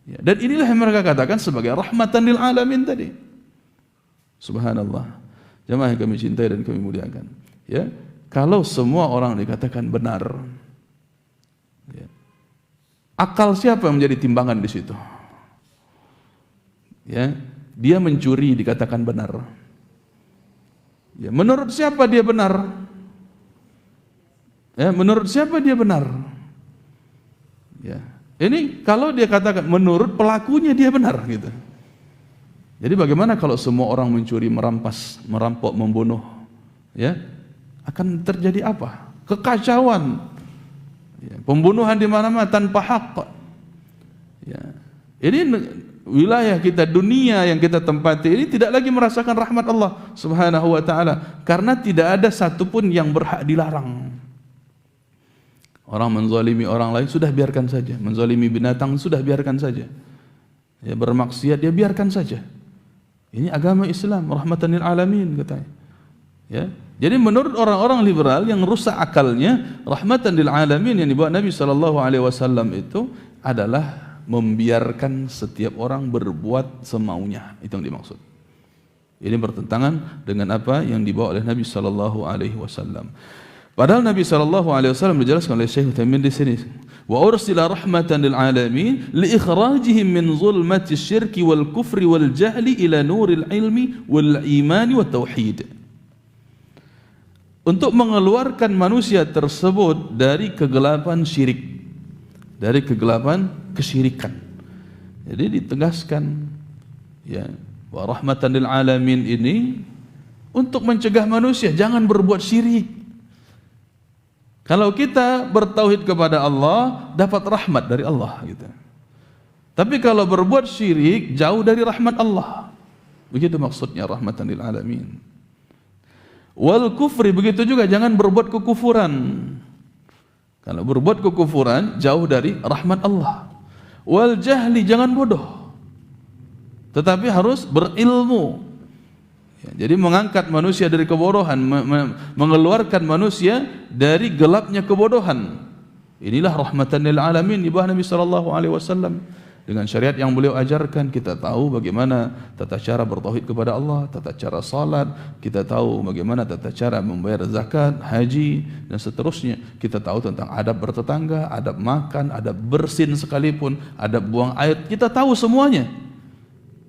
Ya, dan inilah yang mereka katakan sebagai rahmatan lil alamin tadi. Subhanallah. Jemaah yang kami cintai dan kami muliakan. Ya, kalau semua orang dikatakan benar, ya, akal siapa yang menjadi timbangan di situ? Ya, dia mencuri dikatakan benar. Ya, menurut siapa dia benar? Ya, menurut siapa dia benar? Ya, ini kalau dia katakan menurut pelakunya dia benar gitu. Jadi bagaimana kalau semua orang mencuri, merampas, merampok, membunuh? Ya, akan terjadi apa? Kekacauan. Ya, pembunuhan di mana-mana tanpa hak. Ya, ini wilayah kita, dunia yang kita tempati ini tidak lagi merasakan rahmat Allah Subhanahu wa taala, karena tidak ada satupun yang berhak dilarang. Orang menzalimi orang lain sudah biarkan saja, menzalimi binatang sudah biarkan saja. Ya, bermaksiat dia biarkan saja. Ini agama Islam, rahmatan lil alamin katanya. Ya. Jadi menurut orang-orang liberal yang rusak akalnya, rahmatan lil alamin yang dibawa Nabi SAW itu adalah membiarkan setiap orang berbuat semaunya. Itu yang dimaksud. Ini bertentangan dengan apa yang dibawa oleh Nabi SAW. Padahal Nabi SAW dijelaskan oleh Syekh Utsaimin di sini Wa ursila rahmatan lil alamin li ikhrajihim min zulmati syirki wal kufri wal jahli ila nuril ilmi wal imani wat tauhid. Untuk mengeluarkan manusia tersebut dari kegelapan syirik, dari kegelapan kesyirikan. Jadi ditegaskan ya, wa rahmatan lil alamin ini untuk mencegah manusia jangan berbuat syirik. Kalau kita bertauhid kepada Allah, dapat rahmat dari Allah gitu. Tapi kalau berbuat syirik, jauh dari rahmat Allah. Begitu maksudnya rahmatan lil alamin. Wal kufri, begitu juga jangan berbuat kekufuran. Kalau berbuat kekufuran, jauh dari rahmat Allah. Wal jahli, jangan bodoh. Tetapi harus berilmu. Ya, jadi mengangkat manusia dari kebodohan, mengeluarkan manusia dari gelapnya kebodohan. Inilah rahmatan lil alamin di bawah Nabi sallallahu alaihi wasallam. Dengan syariat yang beliau ajarkan, kita tahu bagaimana tata cara bertauhid kepada Allah, tata cara salat, kita tahu bagaimana tata cara membayar zakat, haji dan seterusnya. Kita tahu tentang adab bertetangga, adab makan, adab bersin sekalipun, adab buang air, kita tahu semuanya.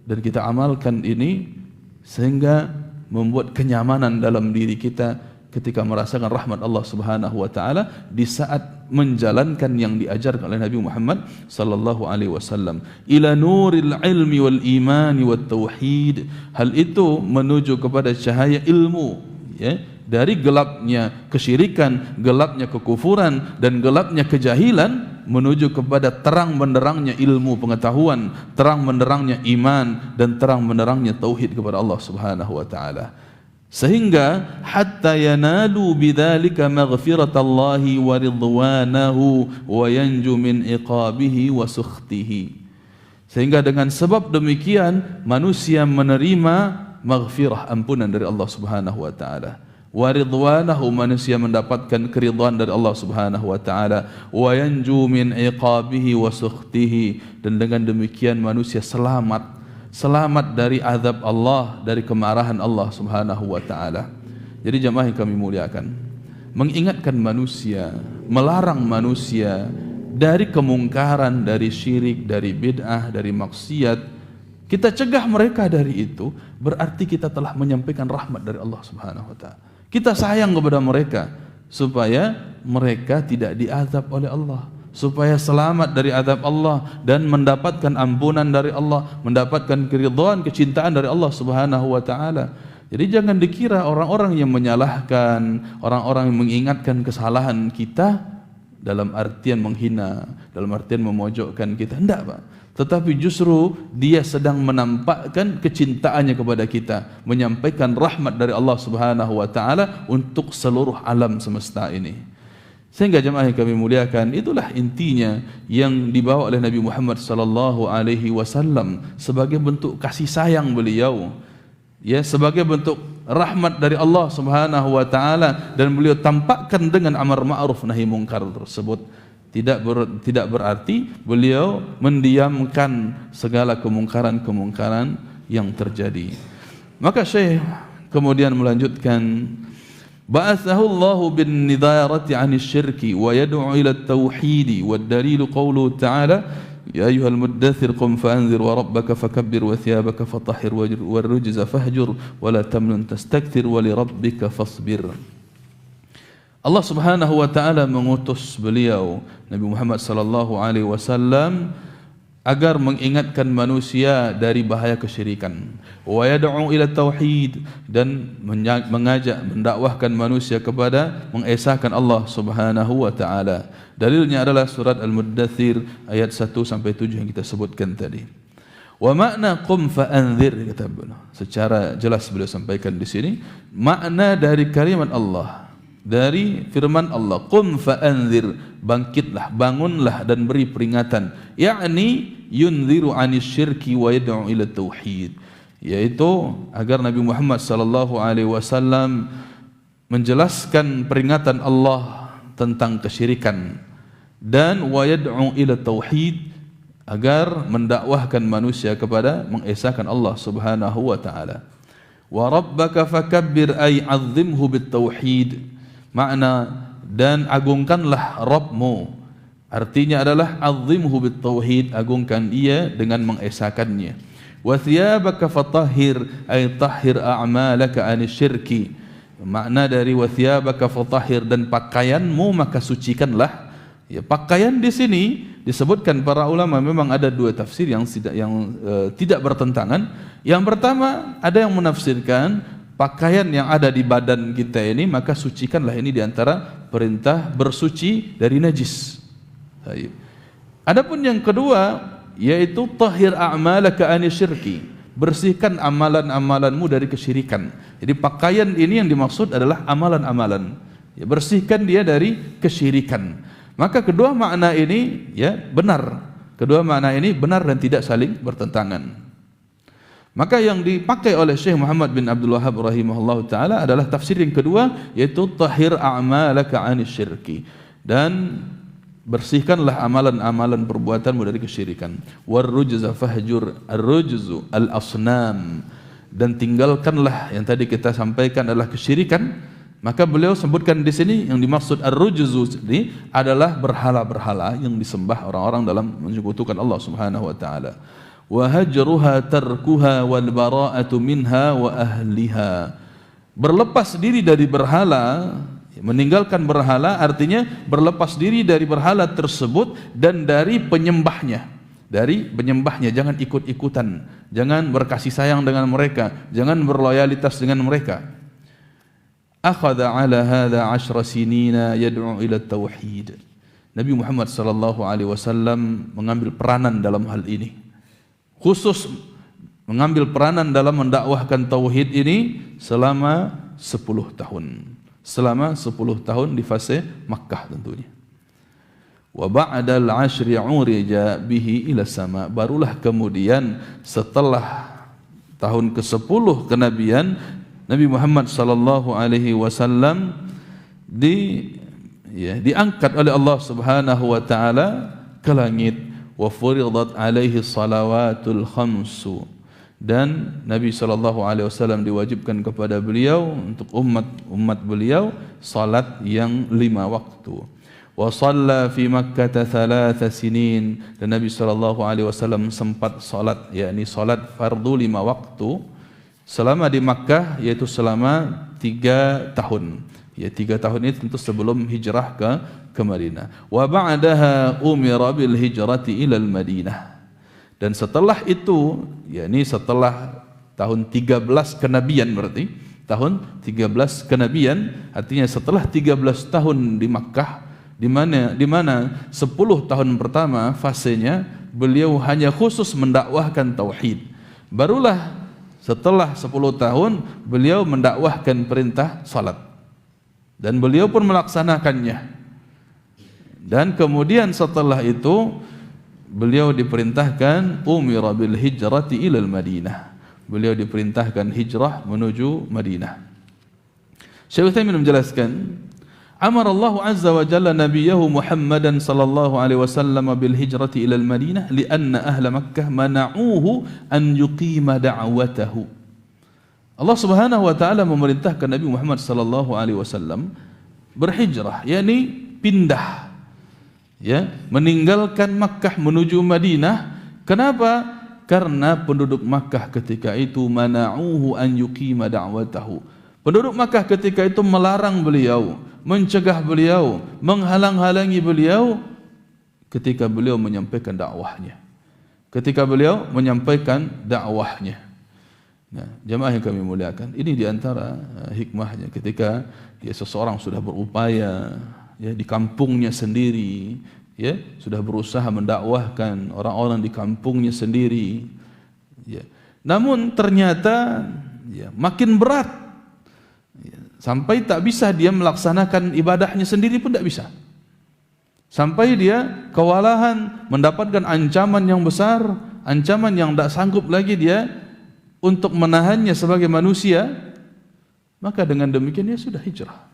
Dan kita amalkan ini sehingga membuat kenyamanan dalam diri kita ketika merasakan rahmat Allah Subhanahu wa taala di saat menjalankan yang diajarkan oleh Nabi Muhammad sallallahu alaihi wasallam. Ila nuril ilmi wal imani wat tauhid. Hal itu menuju kepada cahaya ilmu, ya, dari gelapnya kesyirikan, gelapnya kekufuran dan gelapnya kejahilan menuju kepada terang benderangnya ilmu pengetahuan, terang benderangnya iman dan terang benderangnya tauhid kepada Allah Subhanahu wa taala. Sehingga hatta yanalu bidzalika maghfiratallahi wa ridwanahu wa yanju min iqabihi wa sukhtihi. Sehingga dengan sebab demikian manusia menerima maghfirah, ampunan dari Allah Subhanahu wa taala. Wa ridwanahu, manusia mendapatkan keridhaan dari Allah Subhanahu wa taala. Wa yanju min iqabihi wa sukhtihi, dan dengan demikian manusia selamat dari azab Allah, dari kemarahan Allah Subhanahu wa taala. Jadi jemaah yang kami muliakan, mengingatkan manusia, melarang manusia dari kemungkaran, dari syirik, dari bid'ah, dari maksiat, kita cegah mereka dari itu, berarti kita telah menyampaikan rahmat dari Allah Subhanahu wa taala. Kita sayang kepada mereka supaya mereka tidak diazab oleh Allah, supaya selamat dari azab Allah dan mendapatkan ampunan dari Allah, mendapatkan keridhaan, kecintaan dari Allah Subhanahu wa taala. Jadi jangan dikira orang-orang yang menyalahkan, orang-orang yang mengingatkan kesalahan kita dalam artian menghina, dalam artian memojokkan kita. Tidak, Pak. Tetapi justru dia sedang menampakkan kecintaannya kepada kita, menyampaikan rahmat dari Allah Subhanahu wa taala untuk seluruh alam semesta ini. Sehingga jemaah yang kami muliakan, itulah intinya yang dibawa oleh Nabi Muhammad sallallahu alaihi wasallam sebagai bentuk kasih sayang beliau, ya, sebagai bentuk rahmat dari Allah Subhanahu wa taala, dan beliau tampakkan dengan amar ma'ruf nahi mungkar tersebut. Tidak berarti beliau mendiamkan segala kemungkaran-kemungkaran yang terjadi. Maka Syekh kemudian melanjutkan, ba'athahu Allah bin nidarati 'anil syirki wa yad'u ila at-tauhid wad dalil qawluhu ta'ala ya ayyuhal muddaththir qum fa'anzir wa rabbaka fakabbir wa thiyabaka fatahhir war rujza fahjur wa la tamnun tastakthir wa li rabbika fasbir. Allah Subhanahu wa taala mengutus beliau Nabi Muhammad sallallahu alaihi wasallam agar mengingatkan manusia dari bahaya kesyirikan, wa yad'u ila tauhid, dan mengajak, mendakwahkan manusia kepada mengesahkan Allah Subhanahu wa taala. Dalilnya adalah surat Al-Muddathir ayat 1 sampai 7 yang kita sebutkan tadi. Wa makna qum fa'anzir, kata beliau. Secara jelas beliau sampaikan di sini makna dari kalimat Allah, dari firman Allah, qum fa'anzir, bangkitlah, bangunlah dan beri peringatan, yakni yunziru 'anis syirki wa yad'u ila tauhid, yaitu agar Nabi Muhammad sallallahu alaihi wasallam menjelaskan peringatan Allah tentang kesyirikan, dan wa yad'u ila tauhid, agar mendakwahkan manusia kepada mengesahkan Allah Subhanahu wa taala. Wa rabbaka fakabbir ay 'azzimhu bit tauhid, makna dan agungkanlah Rabbmu, Artinya adalah azimhu bit tauhid, agungkan ia dengan mengesakannya. Wa thiyabaka fatahhir, ay tahhir a'malaka anisyirki. Makna dari wa thiyabaka fatahhir, dan pakaianmu maka sucikanlah. Ya, pakaian di sini disebutkan para ulama memang ada dua tafsir yang tidak bertentangan. Yang pertama, ada yang menafsirkan pakaian yang ada di badan kita ini maka sucikanlah, ini diantara perintah bersuci dari najis. Adapun yang kedua yaitu tahhir a'malaka anisyirki, bersihkan amalan-amalanmu dari kesyirikan. Jadi pakaian ini yang dimaksud adalah amalan-amalan, ya, bersihkan dia dari kesyirikan. Maka kedua makna ini ya benar, kedua makna ini benar dan tidak saling bertentangan. Maka yang dipakai oleh Syekh Muhammad bin Abdul Wahhab rahimahullah ta'ala adalah tafsir yang kedua, yaitu tahhir a'malaka anisyirki, dan bersihkanlah amalan-amalan perbuatanmu dari kesyirikan. Warrujza fahjur, arrujzu al-asnam, dan tinggalkanlah yang tadi kita sampaikan adalah kesyirikan. Maka beliau sebutkan di sini yang dimaksud ar-rujzu ini adalah berhala-berhala yang disembah orang-orang dalam menyekutukan Allah Subhanahu wa taala. Wa hajruha tarkuha wal bara'atu minha wa ahliha. Berlepas diri dari berhala, meninggalkan berhala artinya berlepas diri dari berhala tersebut dan dari penyembahnya. Dari penyembahnya, jangan ikut-ikutan, jangan berkasih sayang dengan mereka, jangan berloyalitas dengan mereka. Akhadha ala hadha 10 sinina yad'u ila tauhid. Nabi Muhammad sallallahu alaihi wasallam mengambil peranan dalam hal ini. Khusus mengambil peranan dalam mendakwahkan tauhid ini selama 10 tahun. Selama 10 tahun di fase Makkah tentunya. Wa ba'dal 'ashri 'urija bihi ila sama. Barulah kemudian setelah tahun ke-10 kenabian, Nabi Muhammad sallallahu alaihi wasallam diangkat oleh Allah Subhanahu wa taala ke langit. Wa furidat alaihi salawatul khamsu, dan Nabi sallallahu alaihi wasallam diwajibkan kepada beliau untuk umat beliau salat yang 5 waktu. Wa shalla fi Makkah 3 sinin, dan Nabi sallallahu alaihi wasallam sempat salat, yakni salat fardu 5 waktu selama di Makkah, yaitu selama 3 tahun. Ya, 3 tahun ini tentu sebelum hijrah ke Madinah. Wa ba'daha umira bil hijrati ila al Madinah. Dan setelah itu, yakni setelah tahun 13 kenabian, berarti tahun 13 kenabian, artinya setelah 13 tahun di Makkah, di mana 10 tahun pertama fasenya beliau hanya khusus mendakwahkan tauhid. Barulah setelah 10 tahun beliau mendakwahkan perintah salat, dan beliau pun melaksanakannya. Dan kemudian setelah itu beliau diperintahkan umira bil hijrati ilal Madinah. Beliau diperintahkan hijrah menuju Madinah. Syekh Utsaimin menjelaskan, amara Allah azza wa jalla nabiyahu Muhammadan sallallahu alaihi wasallam bil hijrati ila al Madinah lianna ahla Makkah mana'uhu an yuqima da'watahu. Allah Subhanahu wa taala memerintahkan Nabi Muhammad sallallahu alaihi wasallam berhijrah, yakni pindah, ya, meninggalkan Makkah menuju Madinah. Kenapa? Karena penduduk Makkah ketika itu mana'uhu an yuqima da'watahu. Penduduk Makkah ketika itu melarang beliau, mencegah beliau, menghalang-halangi beliau ketika beliau menyampaikan dakwahnya. Ketika beliau menyampaikan dakwahnya. Nah, jemaah yang kami muliakan, ini diantara hikmahnya ketika ya seseorang sudah berupaya ya di kampungnya sendiri, ya sudah berusaha mendakwahkan orang-orang di kampungnya sendiri, ya. Namun ternyata ya makin berat, ya, sampai tak bisa dia melaksanakan ibadahnya sendiri pun tak bisa. Sampai dia kewalahan, mendapatkan ancaman yang besar, ancaman yang tak sanggup lagi dia untuk menahannya sebagai manusia. Maka dengan demikian dia sudah hijrah,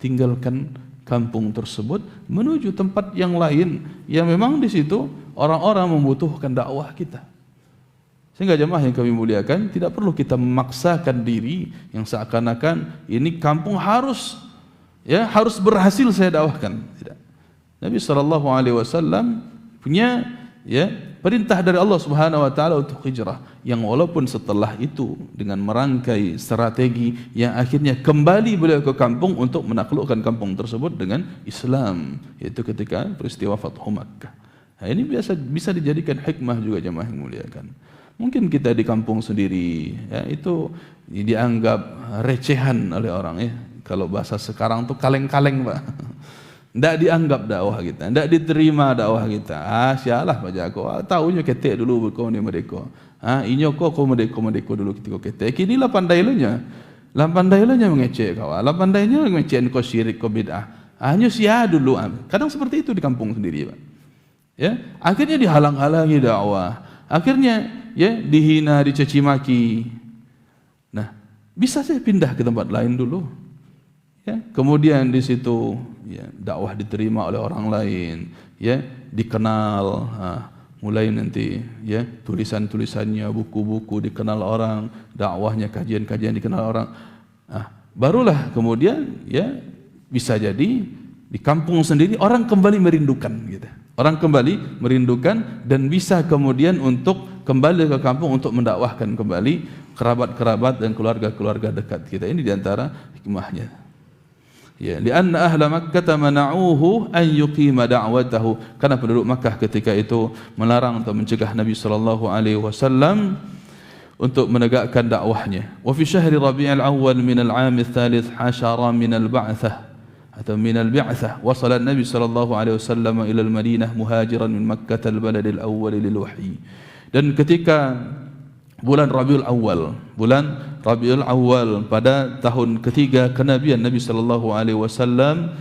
tinggalkan kampung tersebut menuju tempat yang lain yang memang di situ orang-orang membutuhkan dakwah kita. Sehingga jemaah yang kami muliakan, tidak perlu kita memaksakan diri yang seakan-akan ini kampung harus berhasil saya dakwahkan. Tidak. Nabi SAW punya perintah dari Allah Subhanahu wa taala untuk hijrah, yang walaupun setelah itu dengan merangkai strategi yang akhirnya kembali beliau ke kampung untuk menaklukkan kampung tersebut dengan Islam, yaitu ketika peristiwa Fathu Makkah. Nah, ini bisa dijadikan hikmah juga jemaah yang muliakan. Mungkin kita di kampung sendiri itu dianggap recehan oleh orang Kalau bahasa sekarang tuh kaleng-kaleng, Pak. Tidak dianggap dakwah kita, tidak diterima dakwah kita. Sialah Pak Jako, tahunya ketek dulu kau ni mereka. Inyo kau medeko dulu ketika ketek. Kini lah pandainya mengecek kau. Lah pandainya mengecek kau syirik, kau bid'ah. Hanya sia dulu. Kadang seperti itu di kampung sendiri, Pak. Akhirnya dihalang-halangi dakwah. Akhirnya dihina, dicaci maki. Nah, bisa saya pindah ke tempat lain dulu. Kemudian di situ dakwah diterima oleh orang lain, dikenal, mulai nanti tulisan-tulisannya, buku-buku dikenal orang, dakwahnya, kajian-kajian dikenal orang. Barulah kemudian bisa jadi di kampung sendiri orang kembali merindukan gitu. Orang kembali merindukan dan bisa kemudian untuk kembali ke kampung untuk mendakwahkan kembali kerabat-kerabat dan keluarga-keluarga dekat kita. Ini diantara hikmahnya. Lianna ahla Makkah mana'uhu an yuqima da'watahu, karena penduduk Makkah ketika itu melarang atau mencegah Nabi sallallahu alaihi wasallam untuk menegakkan dakwahnya. Wa fi syahri Rabi'ul Awwal min al-'am ats-tsalits 'ashara min al-ba'tsah atau min al-bi'tsah, wasala Nabi sallallahu alaihi wasallam ila al-Madinah muhajiran min Makkah al-balad al-awwal lil-wahyi. Dan ketika bulan Rabiul Awal pada tahun ketiga kenabian Nabi sallallahu alaihi wasallam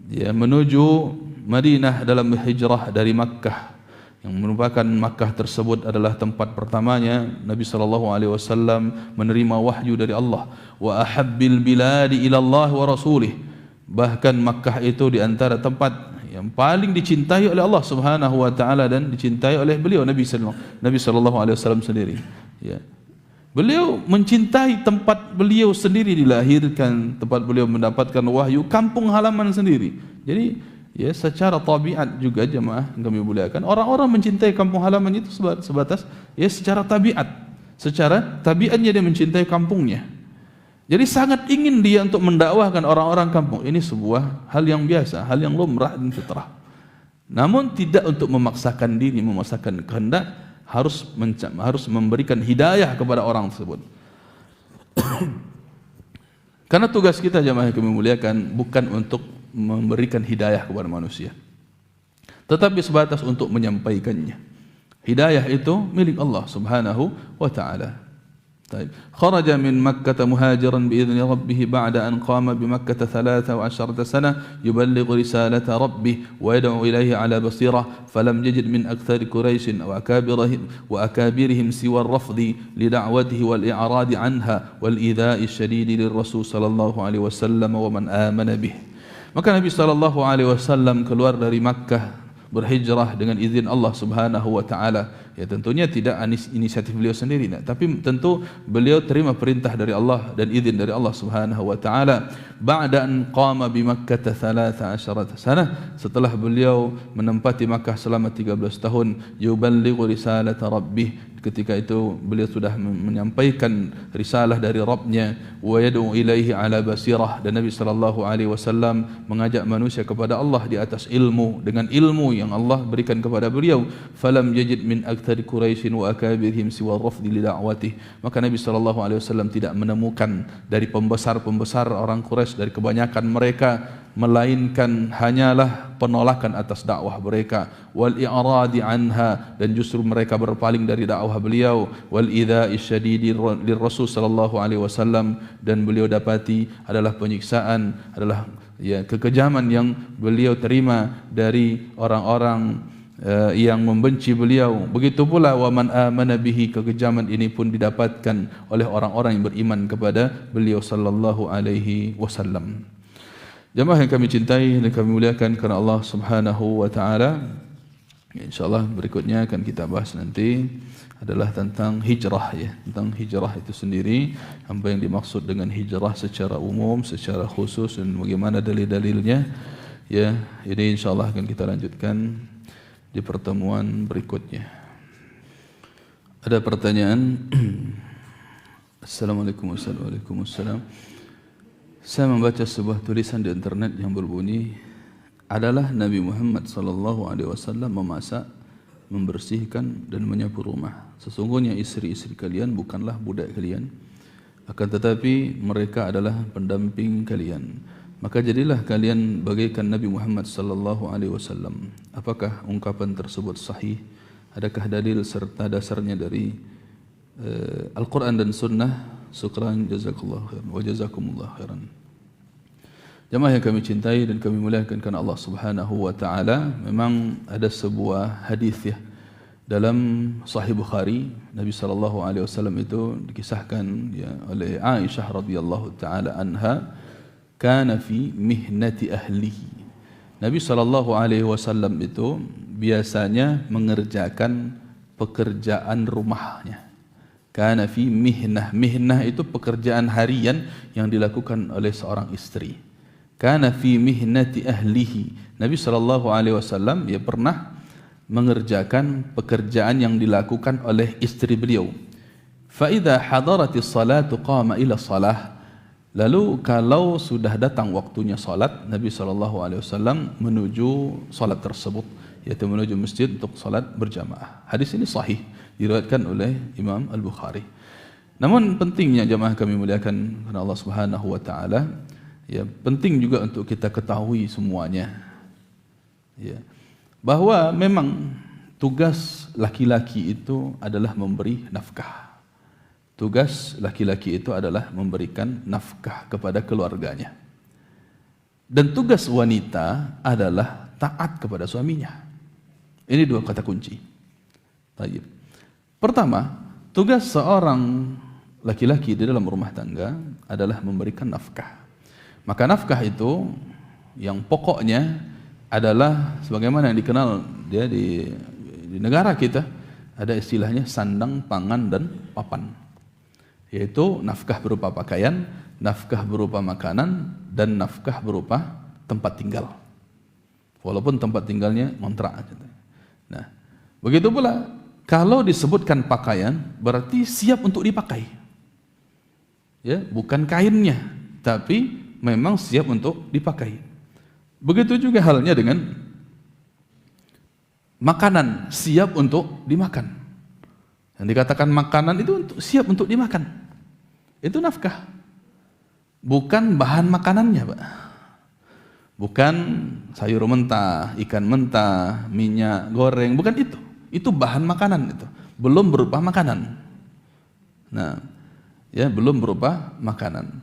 menuju Madinah dalam hijrah dari Makkah, yang merupakan Makkah tersebut adalah tempat pertamanya Nabi sallallahu alaihi wasallam menerima wahyu dari Allah. Wa ahabbil biladi ila Allah wa rasulih, bahkan Makkah itu di antara tempat yang paling dicintai oleh Allah Subhanahu wa taala dan dicintai oleh beliau Nabi sallallahu alaihi wasallam sendiri. Beliau mencintai tempat beliau sendiri dilahirkan, tempat beliau mendapatkan wahyu, kampung halaman sendiri. Jadi secara tabiat juga jemaah yang kami muliakan, orang-orang mencintai kampung halaman itu sebatas secara tabiat. Secara tabiatnya dia mencintai kampungnya. Jadi sangat ingin dia untuk mendakwahkan orang-orang kampung. Ini sebuah hal yang biasa, hal yang lumrah dan fitrah. Namun tidak untuk memaksakan diri, memaksakan kehendak, harus memberikan hidayah kepada orang tersebut. Karena tugas kita jemaah yang kami muliakan bukan untuk memberikan hidayah kepada manusia, tetapi sebatas untuk menyampaikannya. Hidayah itu milik Allah Subhanahu wa taala. خرج من مكة مهاجرا بإذن ربه بعد أن قام بمكة 13 سنة يبلغ رسالة ربه ويدعو إليه على بصيرة فلم يجد من أكثر قريش وأكابرهم سوى الرفض لدعوته والإعراض عنها والإيذاء الشديد للرسول صلى الله عليه وسلم ومن آمن به. Maka Nabi sallallahu alaihi wasallam keluar dari Makkah berhijrah dengan izin Allah Subhanahu wa taala. Tentunya tidak inisiatif beliau sendiri, tapi tentu beliau terima perintah dari Allah dan izin dari Allah Subhanahu wa taala. Ba'da an qama bi Makkah 13 sana, setelah beliau menempati Makkah selama 13 tahun, yuballighu risalata rabbih, ketika itu beliau sudah menyampaikan risalah dari Rabbnya, wa yad'u ilaihi ala basirah, dan Nabi sallallahu alaihi wasallam mengajak manusia kepada Allah di atas ilmu, dengan ilmu yang Allah berikan kepada beliau. Falam yajid min aktsari Quraisy wa akabirhim siwa rafdi li da'watih, maka Nabi sallallahu alaihi wasallam tidak menemukan dari pembesar-pembesar orang Quraisy, dari kebanyakan mereka, melainkan hanyalah penolakan atas dakwah mereka, wal i'radi anha, dan justru mereka berpaling dari dakwah beliau, wal idza'i syadidi lirrasul sallallahu alaihi wasallam, dan beliau dapati adalah penyiksaan, adalah kekejaman yang beliau terima dari orang-orang yang membenci beliau. Begitu pula wa man amana bihi, kekejaman ini pun didapatkan oleh orang-orang yang beriman kepada beliau sallallahu alaihi wasallam. Jemaah yang kami cintai dan kami muliakan karena Allah Subhanahu wa taala, insyaallah berikutnya akan kita bahas nanti adalah tentang hijrah, tentang hijrah itu sendiri, apa yang dimaksud dengan hijrah secara umum, secara khusus, dan bagaimana dalil-dalilnya. Ya, ini insyaallah akan kita lanjutkan di pertemuan berikutnya. Ada pertanyaan? Assalamualaikum warahmatullahi wabarakatuh. Saya membaca sebuah tulisan di internet yang berbunyi, adalah Nabi Muhammad SAW memasak, membersihkan dan menyapu rumah. Sesungguhnya istri-istri kalian bukanlah budak kalian, akan tetapi mereka adalah pendamping kalian. Maka jadilah kalian bagaikan Nabi Muhammad SAW. Apakah ungkapan tersebut sahih? Adakah dalil serta dasarnya dari Al-Quran dan Sunnah? Syukran, jazakallahu khairan wa jazakumullah khairan. Jemaah yang kami cintai dan kami muliakan karena Allah Subhanahu wa taala, memang ada sebuah hadis ya dalam Sahih Bukhari, Nabi sallallahu alaihi wasallam itu dikisahkan ya oleh Aisyah radhiyallahu taala anha, kana fi mihnati ahlihi. Nabi sallallahu alaihi wasallam itu biasanya mengerjakan pekerjaan rumahnya. Kana fi mihnah. Mihnah itu pekerjaan harian yang dilakukan oleh seorang istri. Kana fi mihnati ahlihi. Nabi sallallahu alaihi wasallam dia pernah mengerjakan pekerjaan yang dilakukan oleh istri beliau. Fa idza hadaratis salatu qama ila salah. Lalu kalau sudah datang waktunya salat, Nabi SAW menuju salat tersebut, yaitu menuju masjid untuk salat berjamaah. Hadis ini sahih, diriwayatkan oleh Imam Al-Bukhari. Namun pentingnya jamaah kami muliakan karena Allah Subhanahu wa taala, ya penting juga untuk kita ketahui semuanya. Ya. Bahwa memang tugas laki-laki itu adalah memberi nafkah. Tugas laki-laki itu adalah memberikan nafkah kepada keluarganya. Dan tugas wanita adalah taat kepada suaminya. Ini dua kata kunci. Baik. Pertama, tugas seorang laki-laki di dalam rumah tangga adalah memberikan nafkah. Maka nafkah itu yang pokoknya adalah sebagaimana yang dikenal dia di negara kita, ada istilahnya sandang, pangan dan papan. Yaitu nafkah berupa pakaian, nafkah berupa makanan, dan nafkah berupa tempat tinggal. Walaupun tempat tinggalnya ngontrak. Nah, begitu pula kalau disebutkan pakaian berarti siap untuk dipakai. Ya, bukan kainnya, tapi memang siap untuk dipakai. Begitu juga halnya dengan makanan, siap untuk dimakan. Yang dikatakan makanan itu siap untuk dimakan. Itu nafkah. Bukan bahan makanannya, Pak. Bukan sayur mentah, ikan mentah, minyak goreng, bukan itu. Itu bahan makanan itu. Belum berupa makanan. Nah, ya belum berupa makanan.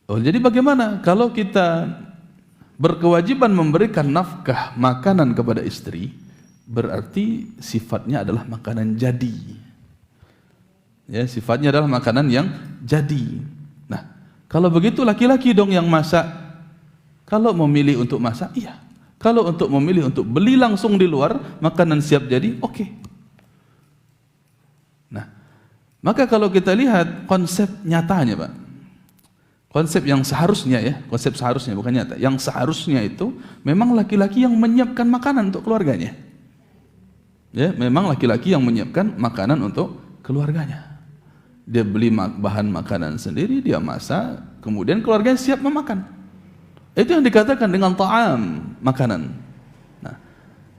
Oh, jadi bagaimana kalau kita berkewajiban memberikan nafkah makanan kepada istri, berarti sifatnya adalah makanan jadi. Ya, sifatnya adalah makanan yang jadi. Nah, kalau begitu laki-laki dong yang masak. Kalau memilih untuk masak, iya. Kalau untuk memilih untuk beli langsung di luar, makanan siap jadi, oke. Nah, maka kalau kita lihat konsep nyatanya, Pak. Konsep yang seharusnya ya, konsep seharusnya bukan nyata. Yang seharusnya itu memang laki-laki yang menyiapkan makanan untuk keluarganya. Ya, memang laki-laki yang menyiapkan makanan untuk keluarganya. Dia beli bahan makanan sendiri, dia masak, kemudian keluarganya siap memakan. Itu yang dikatakan dengan ta'am, makanan. Nah,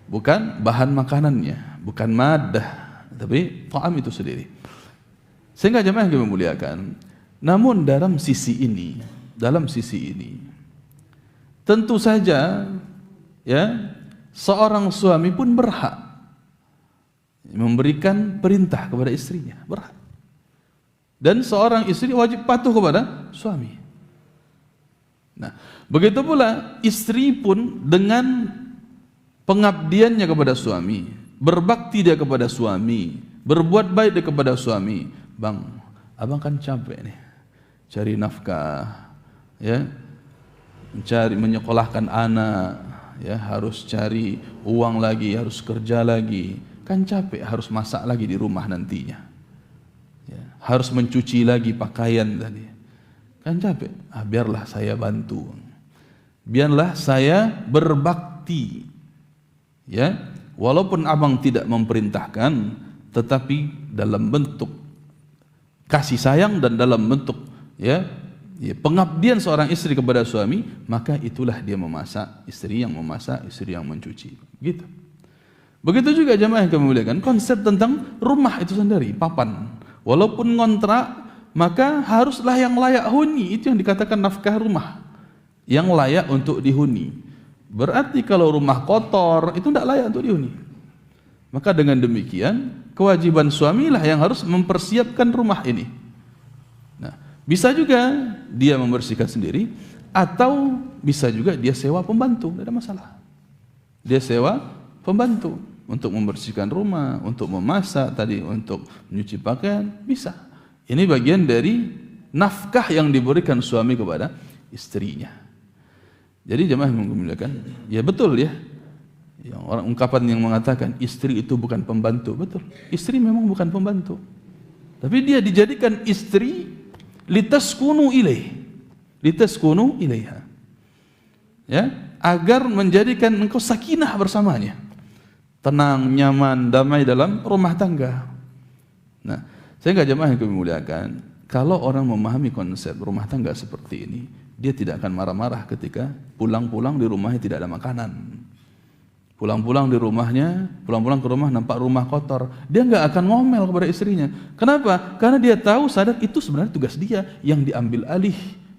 bukan bahan makanannya, bukan madah, tapi ta'am itu sendiri. Sehingga jemaah yang memuliakan, namun dalam sisi ini, tentu saja ya, seorang suami pun berhak memberikan perintah kepada istrinya, berhak. Dan seorang istri wajib patuh kepada suami. Nah, begitu pula istri pun dengan pengabdiannya kepada suami, berbakti dia kepada suami, berbuat baik dia kepada suami. Bang, abang kan capek nih, cari nafkah, ya, mencari menyekolahkan anak, ya, harus cari uang lagi, harus kerja lagi, kan capek, harus masak lagi di rumah nantinya. Harus mencuci lagi pakaian tadi, kan capek. Biarlah saya bantu. biarlah saya berbakti. Ya, walaupun abang tidak memerintahkan, tetapi dalam bentuk kasih sayang dan dalam bentuk pengabdian seorang istri kepada suami, maka itulah dia memasak, istri yang memasak, istri yang mencuci. Gitu. Begitu juga jemaah yang kami muliakan, konsep tentang rumah itu sendiri, papan. Walaupun ngontrak, maka haruslah yang layak huni, itu yang dikatakan nafkah rumah. Yang layak untuk dihuni. Berarti kalau rumah kotor, itu tidak layak untuk dihuni. Maka dengan demikian, kewajiban suamilah yang harus mempersiapkan rumah ini. Bisa juga dia membersihkan sendiri, atau bisa juga dia sewa pembantu, tidak ada masalah. Dia sewa pembantu untuk membersihkan rumah, untuk memasak tadi, untuk mencuci pakaian, bisa. Ini bagian dari nafkah yang diberikan suami kepada istrinya. Jadi jemaah yang memuliakan, ya betul ya. Yang orang ungkapan yang mengatakan istri itu bukan pembantu, betul. Istri memang bukan pembantu. Tapi dia dijadikan istri litaskunu ilaiha. Ya, agar menjadikan engkau sakinah bersamanya. Tenang, nyaman, damai dalam rumah tangga. Nah, sehingga jemaah yang kami muliakan, kalau orang memahami konsep rumah tangga seperti ini, dia tidak akan marah-marah ketika pulang-pulang di rumahnya tidak ada makanan. Pulang-pulang di rumahnya, pulang-pulang ke rumah nampak rumah kotor, dia nggak akan ngomel kepada istrinya. Kenapa? Karena dia tahu, sadar itu sebenarnya tugas dia yang diambil alih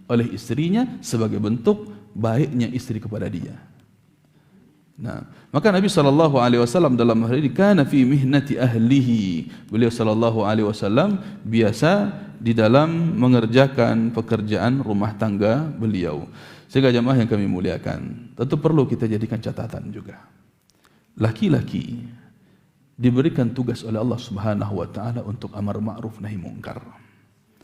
oleh istrinya sebagai bentuk baiknya istri kepada dia. Nah, maka Nabi SAW dalam hal ini kana fi mihnati ahlihi. Beliau SAW biasa di dalam mengerjakan pekerjaan rumah tangga beliau. Sehingga jemaah yang kami muliakan, tentu perlu kita jadikan catatan juga. Laki-laki diberikan tugas oleh Allah Subhanahu wa taala untuk amar ma'ruf nahi munkar.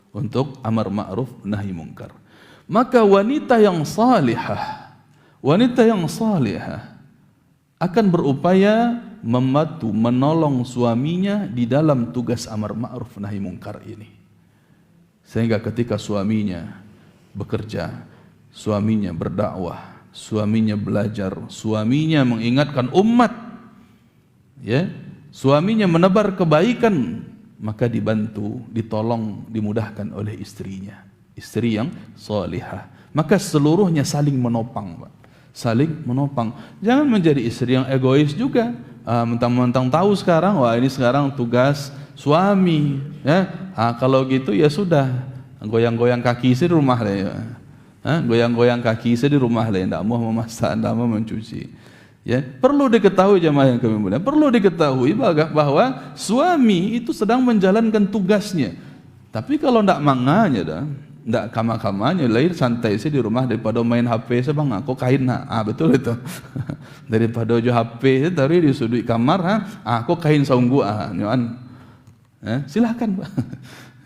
Untuk amar ma'ruf nahi munkar. Maka wanita yang salihah akan berupaya membantu, menolong suaminya di dalam tugas amar ma'ruf nahi munkar ini. Sehingga ketika suaminya bekerja, suaminya berdakwah, suaminya belajar, suaminya mengingatkan umat, ya, suaminya menebar kebaikan, maka dibantu, ditolong, dimudahkan oleh istrinya, istri yang salihah. Maka seluruhnya saling menopang, Pak. Saling menopang. Jangan menjadi istri yang egois juga. Mentang-mentang tahu sekarang, wah ini sekarang tugas suami, ya. Kalau gitu ya sudah, goyang-goyang kaki istri di rumah lah ya. Goyang-goyang kaki saya di rumah lain, tidak mau memasak, tidak mau mencuci. Ya, perlu diketahui jemaah yang kami muliakan, perlu diketahui bahwa suami itu sedang menjalankan tugasnya. Tapi kalau tidak manganya dah, tidak kama-kamanya, lahir santai sih di rumah daripada main HP saya bang, aku kain betul itu. Daripada jo HP saya taruh di sudut kamar, aku kain saunggu silakan Pak.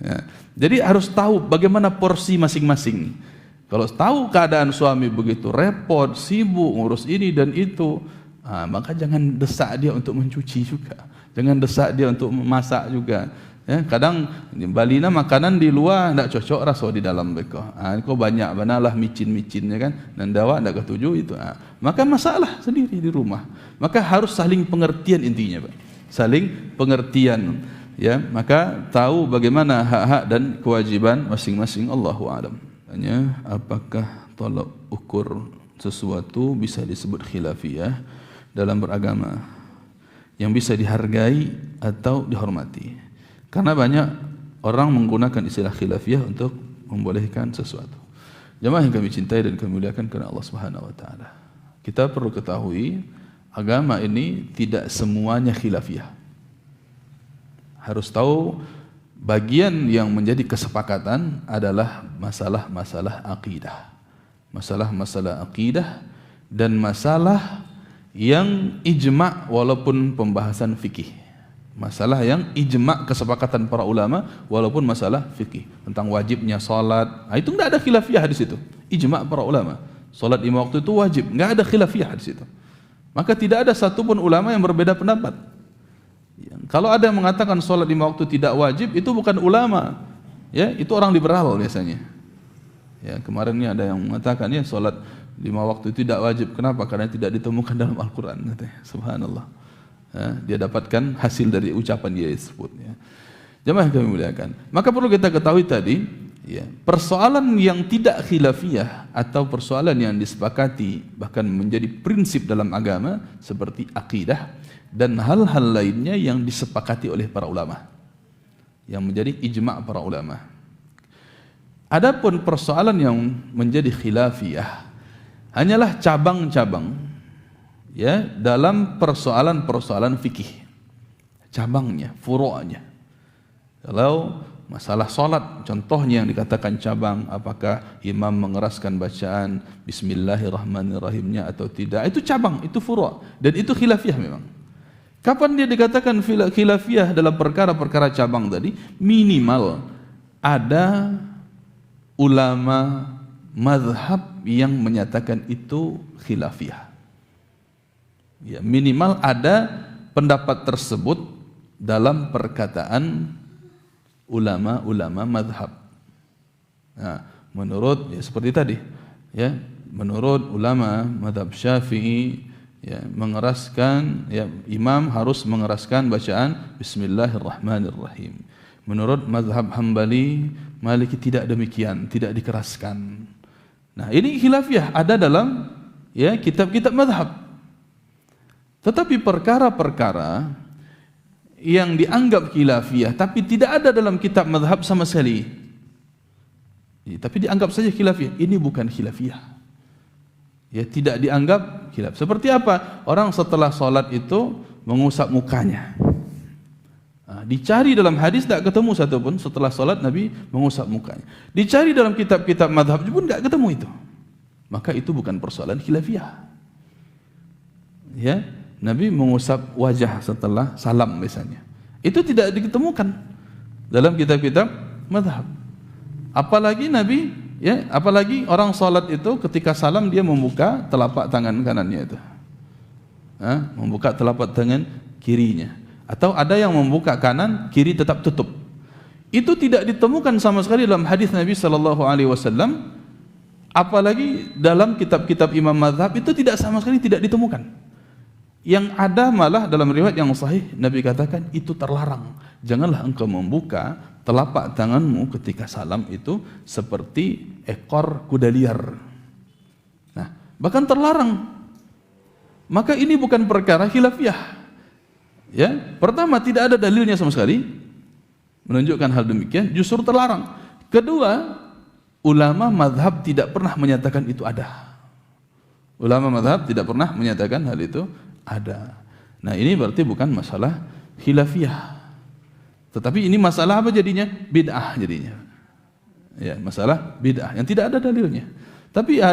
Ya. Jadi harus tahu bagaimana porsi masing-masing. Kalau tahu keadaan suami begitu repot, sibuk ngurus ini dan itu, maka jangan desak dia untuk mencuci juga, jangan desak dia untuk memasak juga. Ya, kadang balina makanan di luar tidak cocok rasa di dalam mereka. Kau banyak banalah micin-micinnya kan, dan dawa tidak ketujuh itu. Maka masalah sendiri di rumah. Maka harus saling pengertian intinya, Pak. Saling pengertian. Ya, maka tahu bagaimana hak-hak dan kewajiban masing-masing. Allahu a'lam. Apakah tolak ukur sesuatu bisa disebut khilafiyah dalam beragama yang bisa dihargai atau dihormati? Karena banyak orang menggunakan istilah khilafiyah untuk membolehkan sesuatu. Jemaah yang kami cintai dan kami muliakan karena Allah Subhanahu wa taala. Kita perlu ketahui agama ini tidak semuanya khilafiyah. Harus tahu bagian yang menjadi kesepakatan adalah masalah-masalah akidah. Masalah-masalah akidah dan masalah yang ijma' walaupun pembahasan fikih. Masalah yang ijma' kesepakatan para ulama walaupun masalah fikih. Tentang wajibnya salat, itu enggak ada khilafiyah di situ. Ijma' para ulama. Salat 5 waktu itu wajib, enggak ada khilafiyah di situ. Maka tidak ada satupun ulama yang berbeda pendapat. Kalau ada yang mengatakan sholat 5 waktu tidak wajib, itu bukan ulama, ya, itu orang liberal biasanya. Ya, kemarin ini ada yang mengatakan ya salat 5 waktu itu tidak wajib. Kenapa? Karena tidak ditemukan dalam Al-Quran, katanya. Subhanallah. Ya, dia dapatkan hasil dari ucapan dia tersebut. Ya. Jemaah yang kami muliakan. Maka perlu kita ketahui tadi, ya, persoalan yang tidak khilafiyah atau persoalan yang disepakati bahkan menjadi prinsip dalam agama seperti akidah dan hal-hal lainnya yang disepakati oleh para ulama, yang menjadi ijma' para ulama. Adapun persoalan yang menjadi khilafiyah hanyalah cabang-cabang ya dalam persoalan-persoalan fikih. Cabangnya, furu'nya. Kalau masalah salat contohnya yang dikatakan cabang, apakah imam mengeraskan bacaan bismillahirrahmanirrahimnya atau tidak, itu cabang, itu furu' dan itu khilafiyah memang. Kapan dia dikatakan khilafiyah dalam perkara-perkara cabang tadi? Minimal ada ulama mazhab yang menyatakan itu khilafiyah. Ya, minimal ada pendapat tersebut dalam perkataan ulama-ulama mazhab. Nah, menurut ya seperti tadi, ya, menurut ulama mazhab Syafi'i ya mengeraskan ya imam harus mengeraskan bacaan bismillahirrahmanirrahim. Menurut mazhab Hambali, Maliki tidak demikian, tidak dikeraskan. Nah, ini khilafiyah ada dalam ya kitab-kitab mazhab. Tetapi perkara-perkara yang dianggap khilafiyah tapi tidak ada dalam kitab mazhab sama sekali, ya, tapi dianggap saja khilafiyah, ini bukan khilafiyah. Ya, tidak dianggap khilaf. Seperti apa? Orang setelah salat itu mengusap mukanya. Dicari dalam hadis tak ketemu satupun setelah salat Nabi mengusap mukanya. Dicari dalam kitab-kitab mazhab pun tak ketemu itu. Maka itu bukan persoalan khilafiyah. Ya, Nabi mengusap wajah setelah salam misalnya. Itu tidak ditemukan dalam kitab-kitab mazhab. Apalagi Nabi, ya, apalagi orang salat itu ketika salam dia membuka telapak tangan kanannya itu. Membuka telapak tangan kirinya. Atau ada yang membuka kanan, kiri tetap tutup. Itu tidak ditemukan sama sekali dalam hadis Nabi sallallahu alaihi wasallam. Apalagi dalam kitab-kitab imam mazhab itu tidak sama sekali tidak ditemukan. Yang ada malah dalam riwayat yang sahih Nabi katakan itu terlarang. Janganlah engkau membuka telapak tanganmu ketika salam itu seperti ekor kuda liar. Nah, bahkan terlarang. Maka ini bukan perkara khilafiyah. Ya, pertama tidak ada dalilnya sama sekali menunjukkan hal demikian, justru terlarang. Kedua, ulama mazhab tidak pernah menyatakan itu ada. Ulama mazhab tidak pernah menyatakan hal itu ada. Nah, ini berarti bukan masalah khilafiyah. Tetapi ini masalah apa jadinya? Bid'ah jadinya. Ya, masalah bid'ah yang tidak ada dalilnya. Tapi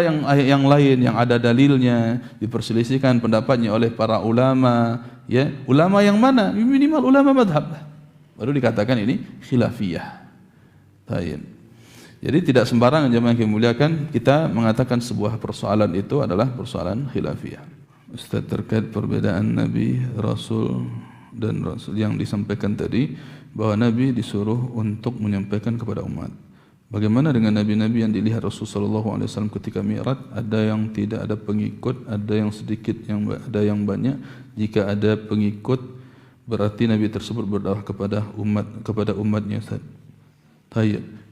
yang lain yang ada dalilnya diperselisihkan pendapatnya oleh para ulama, ya, ulama yang mana? Minimal ulama madhab, baru dikatakan ini khilafiyah. Baik. Jadi tidak sembarangan jemaah yang dimuliakan kita mengatakan sebuah persoalan itu adalah persoalan khilafiyah. Ustaz, terkait perbedaan Nabi, Rasul dan Rasul yang disampaikan tadi, bahwa Nabi disuruh untuk menyampaikan kepada umat. Bagaimana dengan nabi-nabi yang dilihat Rasulullah SAW ketika Mi'raj? Ada yang tidak ada pengikut, ada yang sedikit, ada yang banyak. Jika ada pengikut, berarti Nabi tersebut berdakwah kepada umatnya.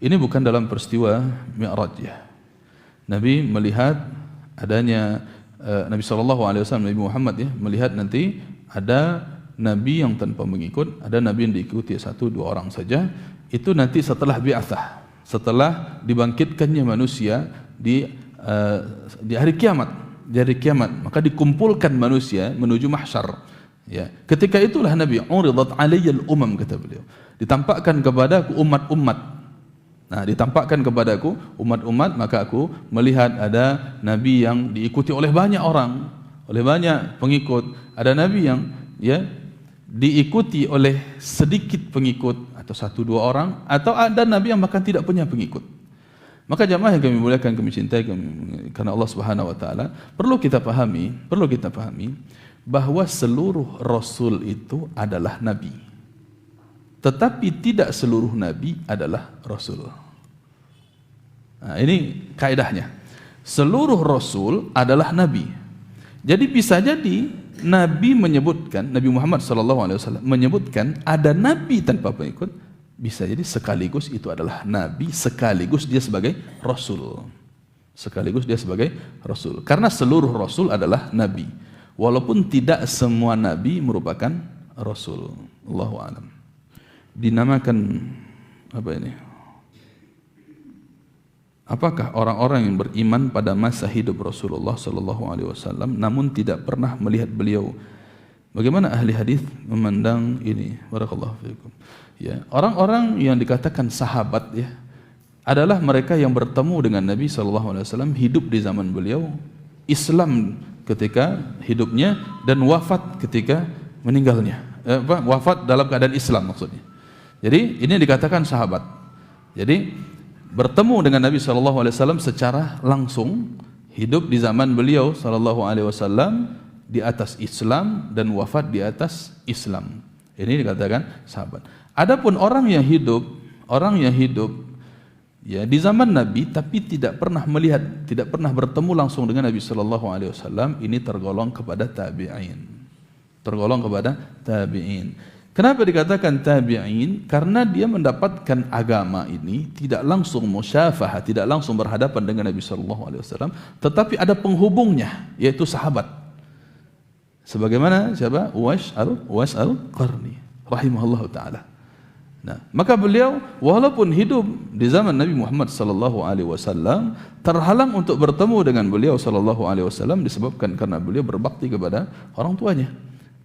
Ini bukan dalam peristiwa Mi'raj ya. Nabi melihat adanya Nabi SAW, Nabi Muhammad ya, melihat nanti ada Nabi yang tanpa mengikut, ada Nabi yang diikuti 1-2 orang saja. Itu nanti setelah bi'atsah, setelah dibangkitkannya manusia di hari kiamat, maka dikumpulkan manusia menuju mahsyar. Ya, ketika itulah Nabi uridat alayyal umam, kata beliau, ditampakkan kepadaku umat-umat. Nah, ditampakkan kepadaku umat-umat, maka aku melihat ada Nabi yang diikuti oleh banyak orang, oleh banyak pengikut. Ada Nabi yang ya diikuti oleh sedikit pengikut atau 1-2 orang, atau ada Nabi yang bahkan tidak punya pengikut. Maka jamaah yang kami muliakan, kami cintai karena Allah Subhanahu wa taala, perlu kita pahami bahwa seluruh rasul itu adalah nabi. Tetapi tidak seluruh nabi adalah rasul. Nah, ini kaidahnya. Seluruh rasul adalah nabi. Jadi bisa jadi Nabi menyebutkan, Nabi Muhammad SAW menyebutkan ada nabi tanpa pengikut, bisa jadi sekaligus itu adalah nabi, sekaligus dia sebagai rasul. Sekaligus dia sebagai rasul. Karena seluruh rasul adalah nabi. Walaupun tidak semua nabi merupakan rasul. Allahu a'lam. Dinamakan apa ini? Apakah orang-orang yang beriman pada masa hidup Rasulullah SAW namun tidak pernah melihat beliau? Bagaimana ahli hadis memandang ini? Barakallahu fiikum. Ya, orang-orang yang dikatakan sahabat ya adalah mereka yang bertemu dengan Nabi SAW, hidup di zaman beliau, Islam ketika hidupnya dan wafat ketika meninggalnya. Wafat dalam keadaan Islam maksudnya. Jadi ini dikatakan sahabat. Jadi bertemu dengan Nabi SAW secara langsung, hidup di zaman beliau SAW di atas Islam dan wafat di atas Islam. Ini dikatakan sahabat. Adapun orang yang hidup ya di zaman Nabi tapi tidak pernah melihat, tidak pernah bertemu langsung dengan Nabi SAW, ini tergolong kepada tabi'in. Tergolong kepada tabi'in. Kenapa dikatakan tabi'in? Karena dia mendapatkan agama ini tidak langsung musyafahah, tidak langsung berhadapan dengan Nabi SAW, tetapi ada penghubungnya, yaitu sahabat. Sebagaimana siapa? Uwais al-Qarni rahimahullah ta'ala. Nah, maka beliau walaupun hidup di zaman Nabi Muhammad SAW terhalang untuk bertemu dengan beliau SAW disebabkan karena beliau berbakti kepada orang tuanya.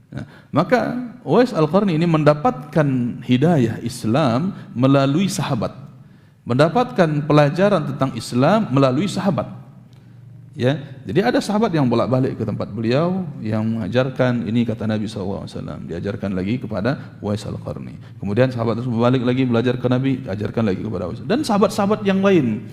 Nah, maka Uwais al-Qarni ini mendapatkan hidayah Islam melalui sahabat, mendapatkan pelajaran tentang Islam melalui sahabat. Ya, jadi ada sahabat yang bolak-balik ke tempat beliau yang mengajarkan ini kata Nabi SAW, diajarkan lagi kepada Uwais al-Qarni. Kemudian sahabat tersebut balik lagi belajar ke Nabi, diajarkan lagi kepada Uwais dan sahabat-sahabat yang lain,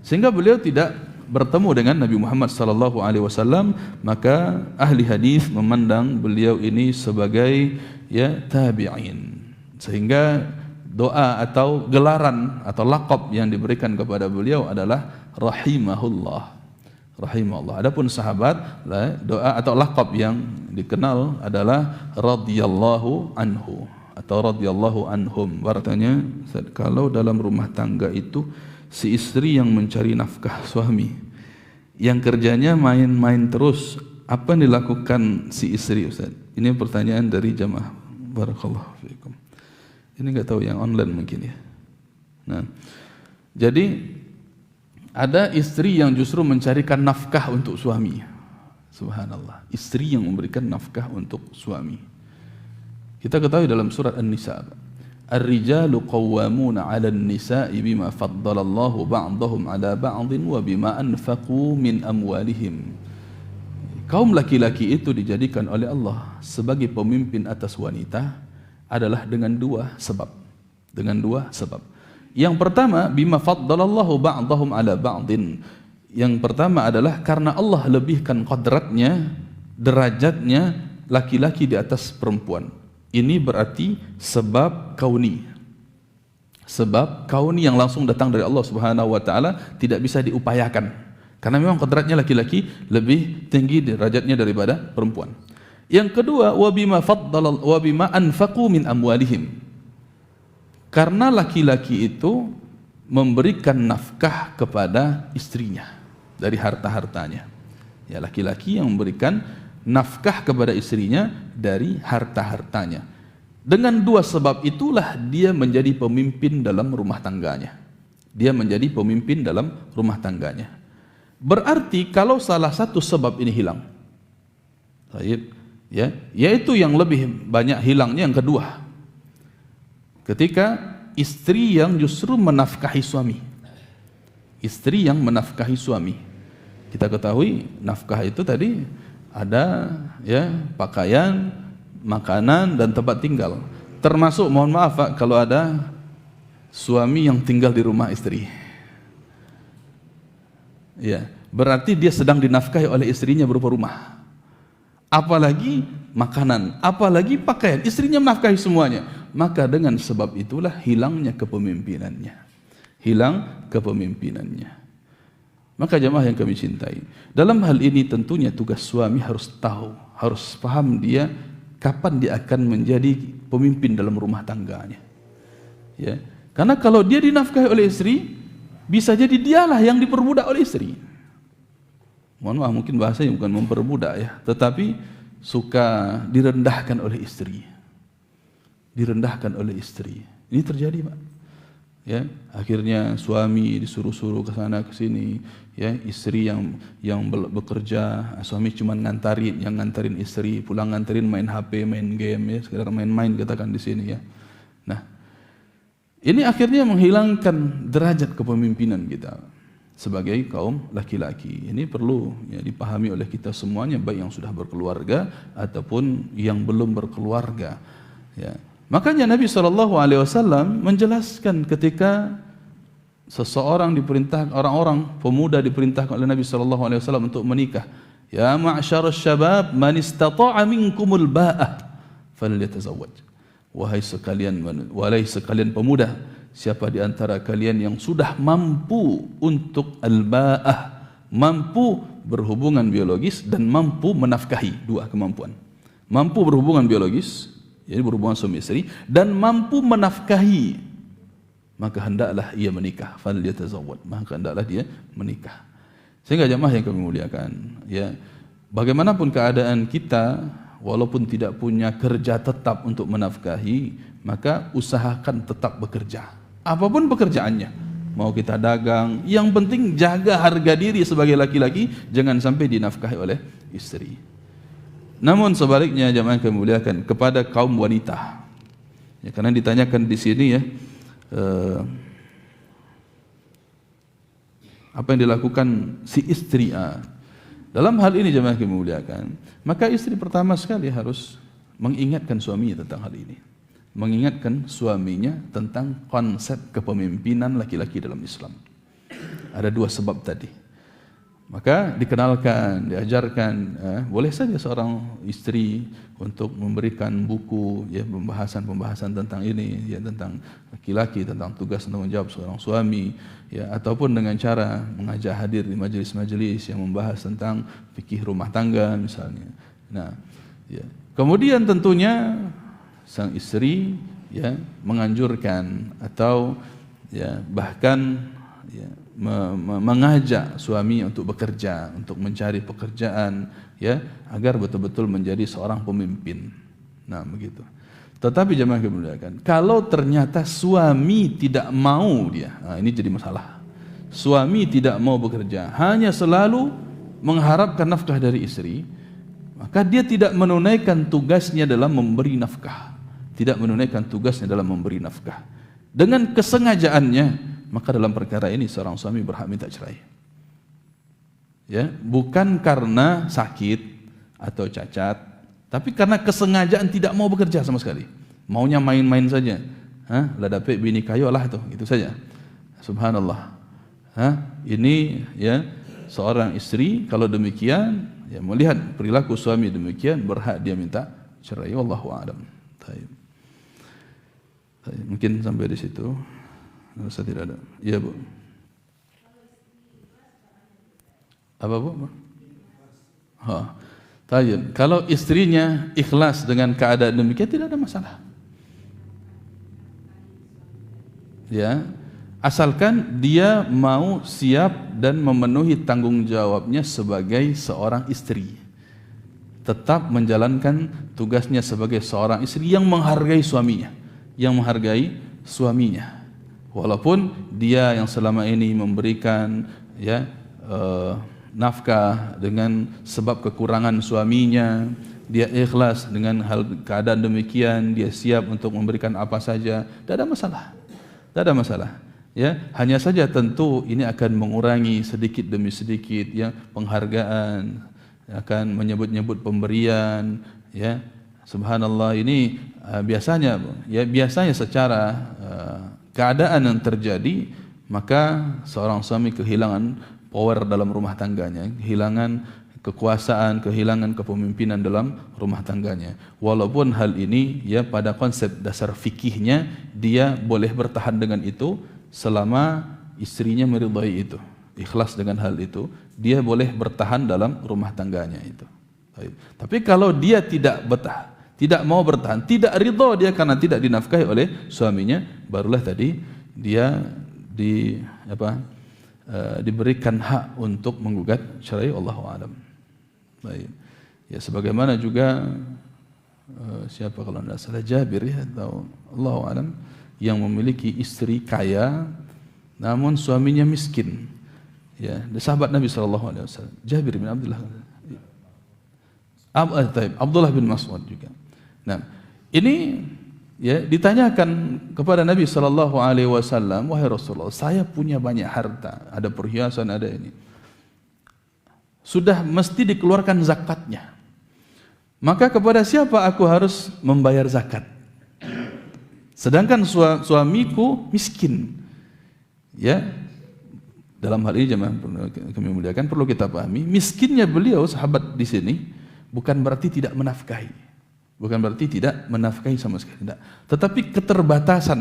sehingga beliau tidak bertemu dengan Nabi Muhammad SAW. Maka ahli hadis memandang beliau ini sebagai ya tabi'in, sehingga doa atau gelaran atau laqab yang diberikan kepada beliau adalah rahimahullah. Adapun sahabat, doa atau laqab yang dikenal adalah radhiyallahu anhu atau radhiyallahu anhum. Artinya kalau dalam rumah tangga itu si istri yang mencari nafkah suami, yang kerjanya main-main terus, apa yang dilakukan si istri, Ustaz? Ini pertanyaan dari jamaah. Barakallahu fiikum. Ini enggak tahu yang online mungkin ya. Nah, jadi ada istri yang justru mencarikan nafkah untuk suami. Subhanallah, istri yang memberikan nafkah untuk suami. Kita ketahui dalam surat An-Nisa, Ar-rijalu qawwamuna 'alan nisa'i bima faddalallahu ba'dahum 'ala ba'dhin wa bima anfaqu min amwalihim. Kaum laki-laki itu dijadikan oleh Allah sebagai pemimpin atas wanita adalah dengan dua sebab. Yang pertama, bima faddalallahu ba'dahum 'ala ba'dhin. Yang pertama adalah karena Allah lebihkan qadratnya, derajatnya laki-laki di atas perempuan. Ini berarti sebab kauni. Sebab kauni yang langsung datang dari Allah Subhanahu wa taala tidak bisa diupayakan. Karena memang kodratnya laki-laki lebih tinggi derajatnya daripada perempuan. Yang kedua, wa bima anfaqu min amwalihim. Karena laki-laki itu memberikan nafkah kepada istrinya dari harta-hartanya. Ya, laki-laki yang memberikan nafkah kepada istrinya dari harta-hartanya. Dengan dua sebab itulah dia menjadi pemimpin dalam rumah tangganya. Berarti kalau salah satu sebab ini hilang, ya, yaitu yang lebih banyak hilangnya yang kedua. Ketika istri yang justru menafkahi suami. Kita ketahui nafkah itu tadi ada ya pakaian, makanan dan tempat tinggal. Termasuk mohon maaf Pak, kalau ada suami yang tinggal di rumah istri. Ya, berarti dia sedang dinafkahi oleh istrinya berupa rumah. Apalagi makanan, apalagi pakaian, istrinya menafkahi semuanya. Maka dengan sebab itulah hilangnya kepemimpinannya. Maka jamaah yang kami cintai, dalam hal ini tentunya tugas suami harus tahu, harus paham dia kapan dia akan menjadi pemimpin dalam rumah tangganya. Ya, karena kalau dia dinafkahi oleh istri, bisa jadi dialah yang diperbudak oleh istri. Mohon maaf, mungkin bahasanya bukan memperbudak ya, tetapi suka direndahkan oleh istri. Direndahkan oleh istri. Ini terjadi, Pak. Ya, akhirnya suami disuruh-suruh ke sana ke sini, ya, istri yang bekerja, suami cuma ngantarin istri, pulang ngantarin main HP, main game, ya, sekedar main-main katakan di sini ya. Nah, ini akhirnya menghilangkan derajat kepemimpinan kita sebagai kaum laki-laki. Ini perlu ya dipahami oleh kita semuanya, baik yang sudah berkeluarga ataupun yang belum berkeluarga. Ya. Makanya Nabi SAW menjelaskan ketika seseorang diperintah, orang-orang pemuda diperintahkan oleh Nabi SAW untuk menikah. Ya ma'syarasy syabab man istata'a minkumul ba'ah falyatazawwaj. Wahai sekalian pemuda, siapa di antara kalian yang sudah mampu untuk al-ba'ah, mampu berhubungan biologis dan mampu menafkahi, dua kemampuan. Mampu berhubungan biologis, jadi berhubungan suami istri, dan mampu menafkahi, maka hendaklah ia menikah. Falyatazawwaj, maka hendaklah dia menikah. Sehingga jemaah yang kami muliakan, ya, bagaimanapun keadaan kita, walaupun tidak punya kerja tetap untuk menafkahi, maka usahakan tetap bekerja. Apapun pekerjaannya, mau kita dagang, yang penting jaga harga diri sebagai laki-laki, jangan sampai dinafkahi oleh istri. Namun sebaliknya jemaah yang kami muliakan, kepada kaum wanita, ya, karena ditanyakan di sini ya, apa yang dilakukan si istri dalam hal ini jemaah yang kami muliakan, maka istri pertama sekali harus mengingatkan suaminya tentang hal ini, mengingatkan suaminya tentang konsep kepemimpinan laki-laki dalam Islam. Ada dua sebab tadi. Maka dikenalkan, diajarkan, boleh saja seorang istri untuk memberikan buku, ya, pembahasan tentang ini, ya, tentang laki-laki, tentang tugas dan tanggung jawab seorang suami, ya, ataupun dengan cara mengajak hadir di majelis-majelis yang membahas tentang fikih rumah tangga misalnya. Nah, ya. Kemudian tentunya sang istri, ya, menganjurkan atau, ya, bahkan, ya, mengajak suami untuk bekerja, untuk mencari pekerjaan, ya, agar betul-betul menjadi seorang pemimpin. Nah, begitu. Tetapi jemaah yang dimuliakan, kalau ternyata suami tidak mau dia, ini jadi masalah. Suami tidak mau bekerja, hanya selalu mengharapkan nafkah dari istri, maka dia tidak menunaikan tugasnya dalam memberi nafkah. Tidak menunaikan tugasnya dalam memberi nafkah. Dengan kesengajaannya, maka dalam perkara ini seorang suami berhak minta cerai. Ya, bukan karena sakit atau cacat, tapi karena kesengajaan tidak mau bekerja sama sekali. Maunya main-main saja. Lah dapat bini kayo lah tuh, itu saja. Subhanallah. Ini ya seorang istri kalau demikian, ya, melihat perilaku suami demikian, berhak dia minta cerai. Wallahu a'lam. Baik. Mungkin sampai di situ. Rasa tidak ada. Iya, Bu. Apa, Bu? Tayyib. Kalau istrinya ikhlas dengan keadaan demikian, tidak ada masalah. Ya, asalkan dia mau siap dan memenuhi tanggung jawabnya sebagai seorang istri. Tetap menjalankan tugasnya sebagai seorang istri yang menghargai suaminya, Walaupun dia yang selama ini memberikan, ya, nafkah dengan sebab kekurangan suaminya, dia ikhlas dengan keadaan demikian, dia siap untuk memberikan apa saja, tidak ada masalah. Ya, hanya saja tentu ini akan mengurangi sedikit demi sedikit, ya, penghargaan, akan menyebut-nyebut pemberian, ya. Subhanallah, ini biasanya secara keadaan yang terjadi, maka seorang suami kehilangan power dalam rumah tangganya, kehilangan kekuasaan, kehilangan kepemimpinan dalam rumah tangganya. Walaupun hal ini, ya, pada konsep dasar fikihnya dia boleh bertahan dengan itu selama istrinya meridai itu. ikhlas dengan hal itu, dia boleh bertahan dalam rumah tangganya itu. Tapi kalau dia tidak betah, tidak mau bertahan, tidak ridho dia karena tidak dinafkahi oleh suaminya, barulah tadi dia diberikan hak untuk menggugat syar'i, Allahu a'lam. Baik. Ya, sebagaimana juga siapa kalau tidak salah Jabir ya, atau Allahu a'lam, yang memiliki istri kaya namun suaminya miskin. Ya, sahabat Nabi sallallahu alaihi wasallam, Jabir bin Abdullah. Abdullah bin Mas'ud juga. Nah, ini ya ditanyakan kepada Nabi sallallahu alaihi wasallam, wahai Rasulullah, saya punya banyak harta, ada perhiasan, ada ini. Sudah mesti dikeluarkan zakatnya. Maka kepada siapa aku harus membayar zakat? Sedangkan suamiku miskin. Ya, dalam hal ini jemaah kami muliakan, perlu kita pahami, miskinnya beliau sahabat di sini bukan berarti tidak menafkahi, bukan berarti tidak menafkahi sama sekali, tidak. Tetapi keterbatasan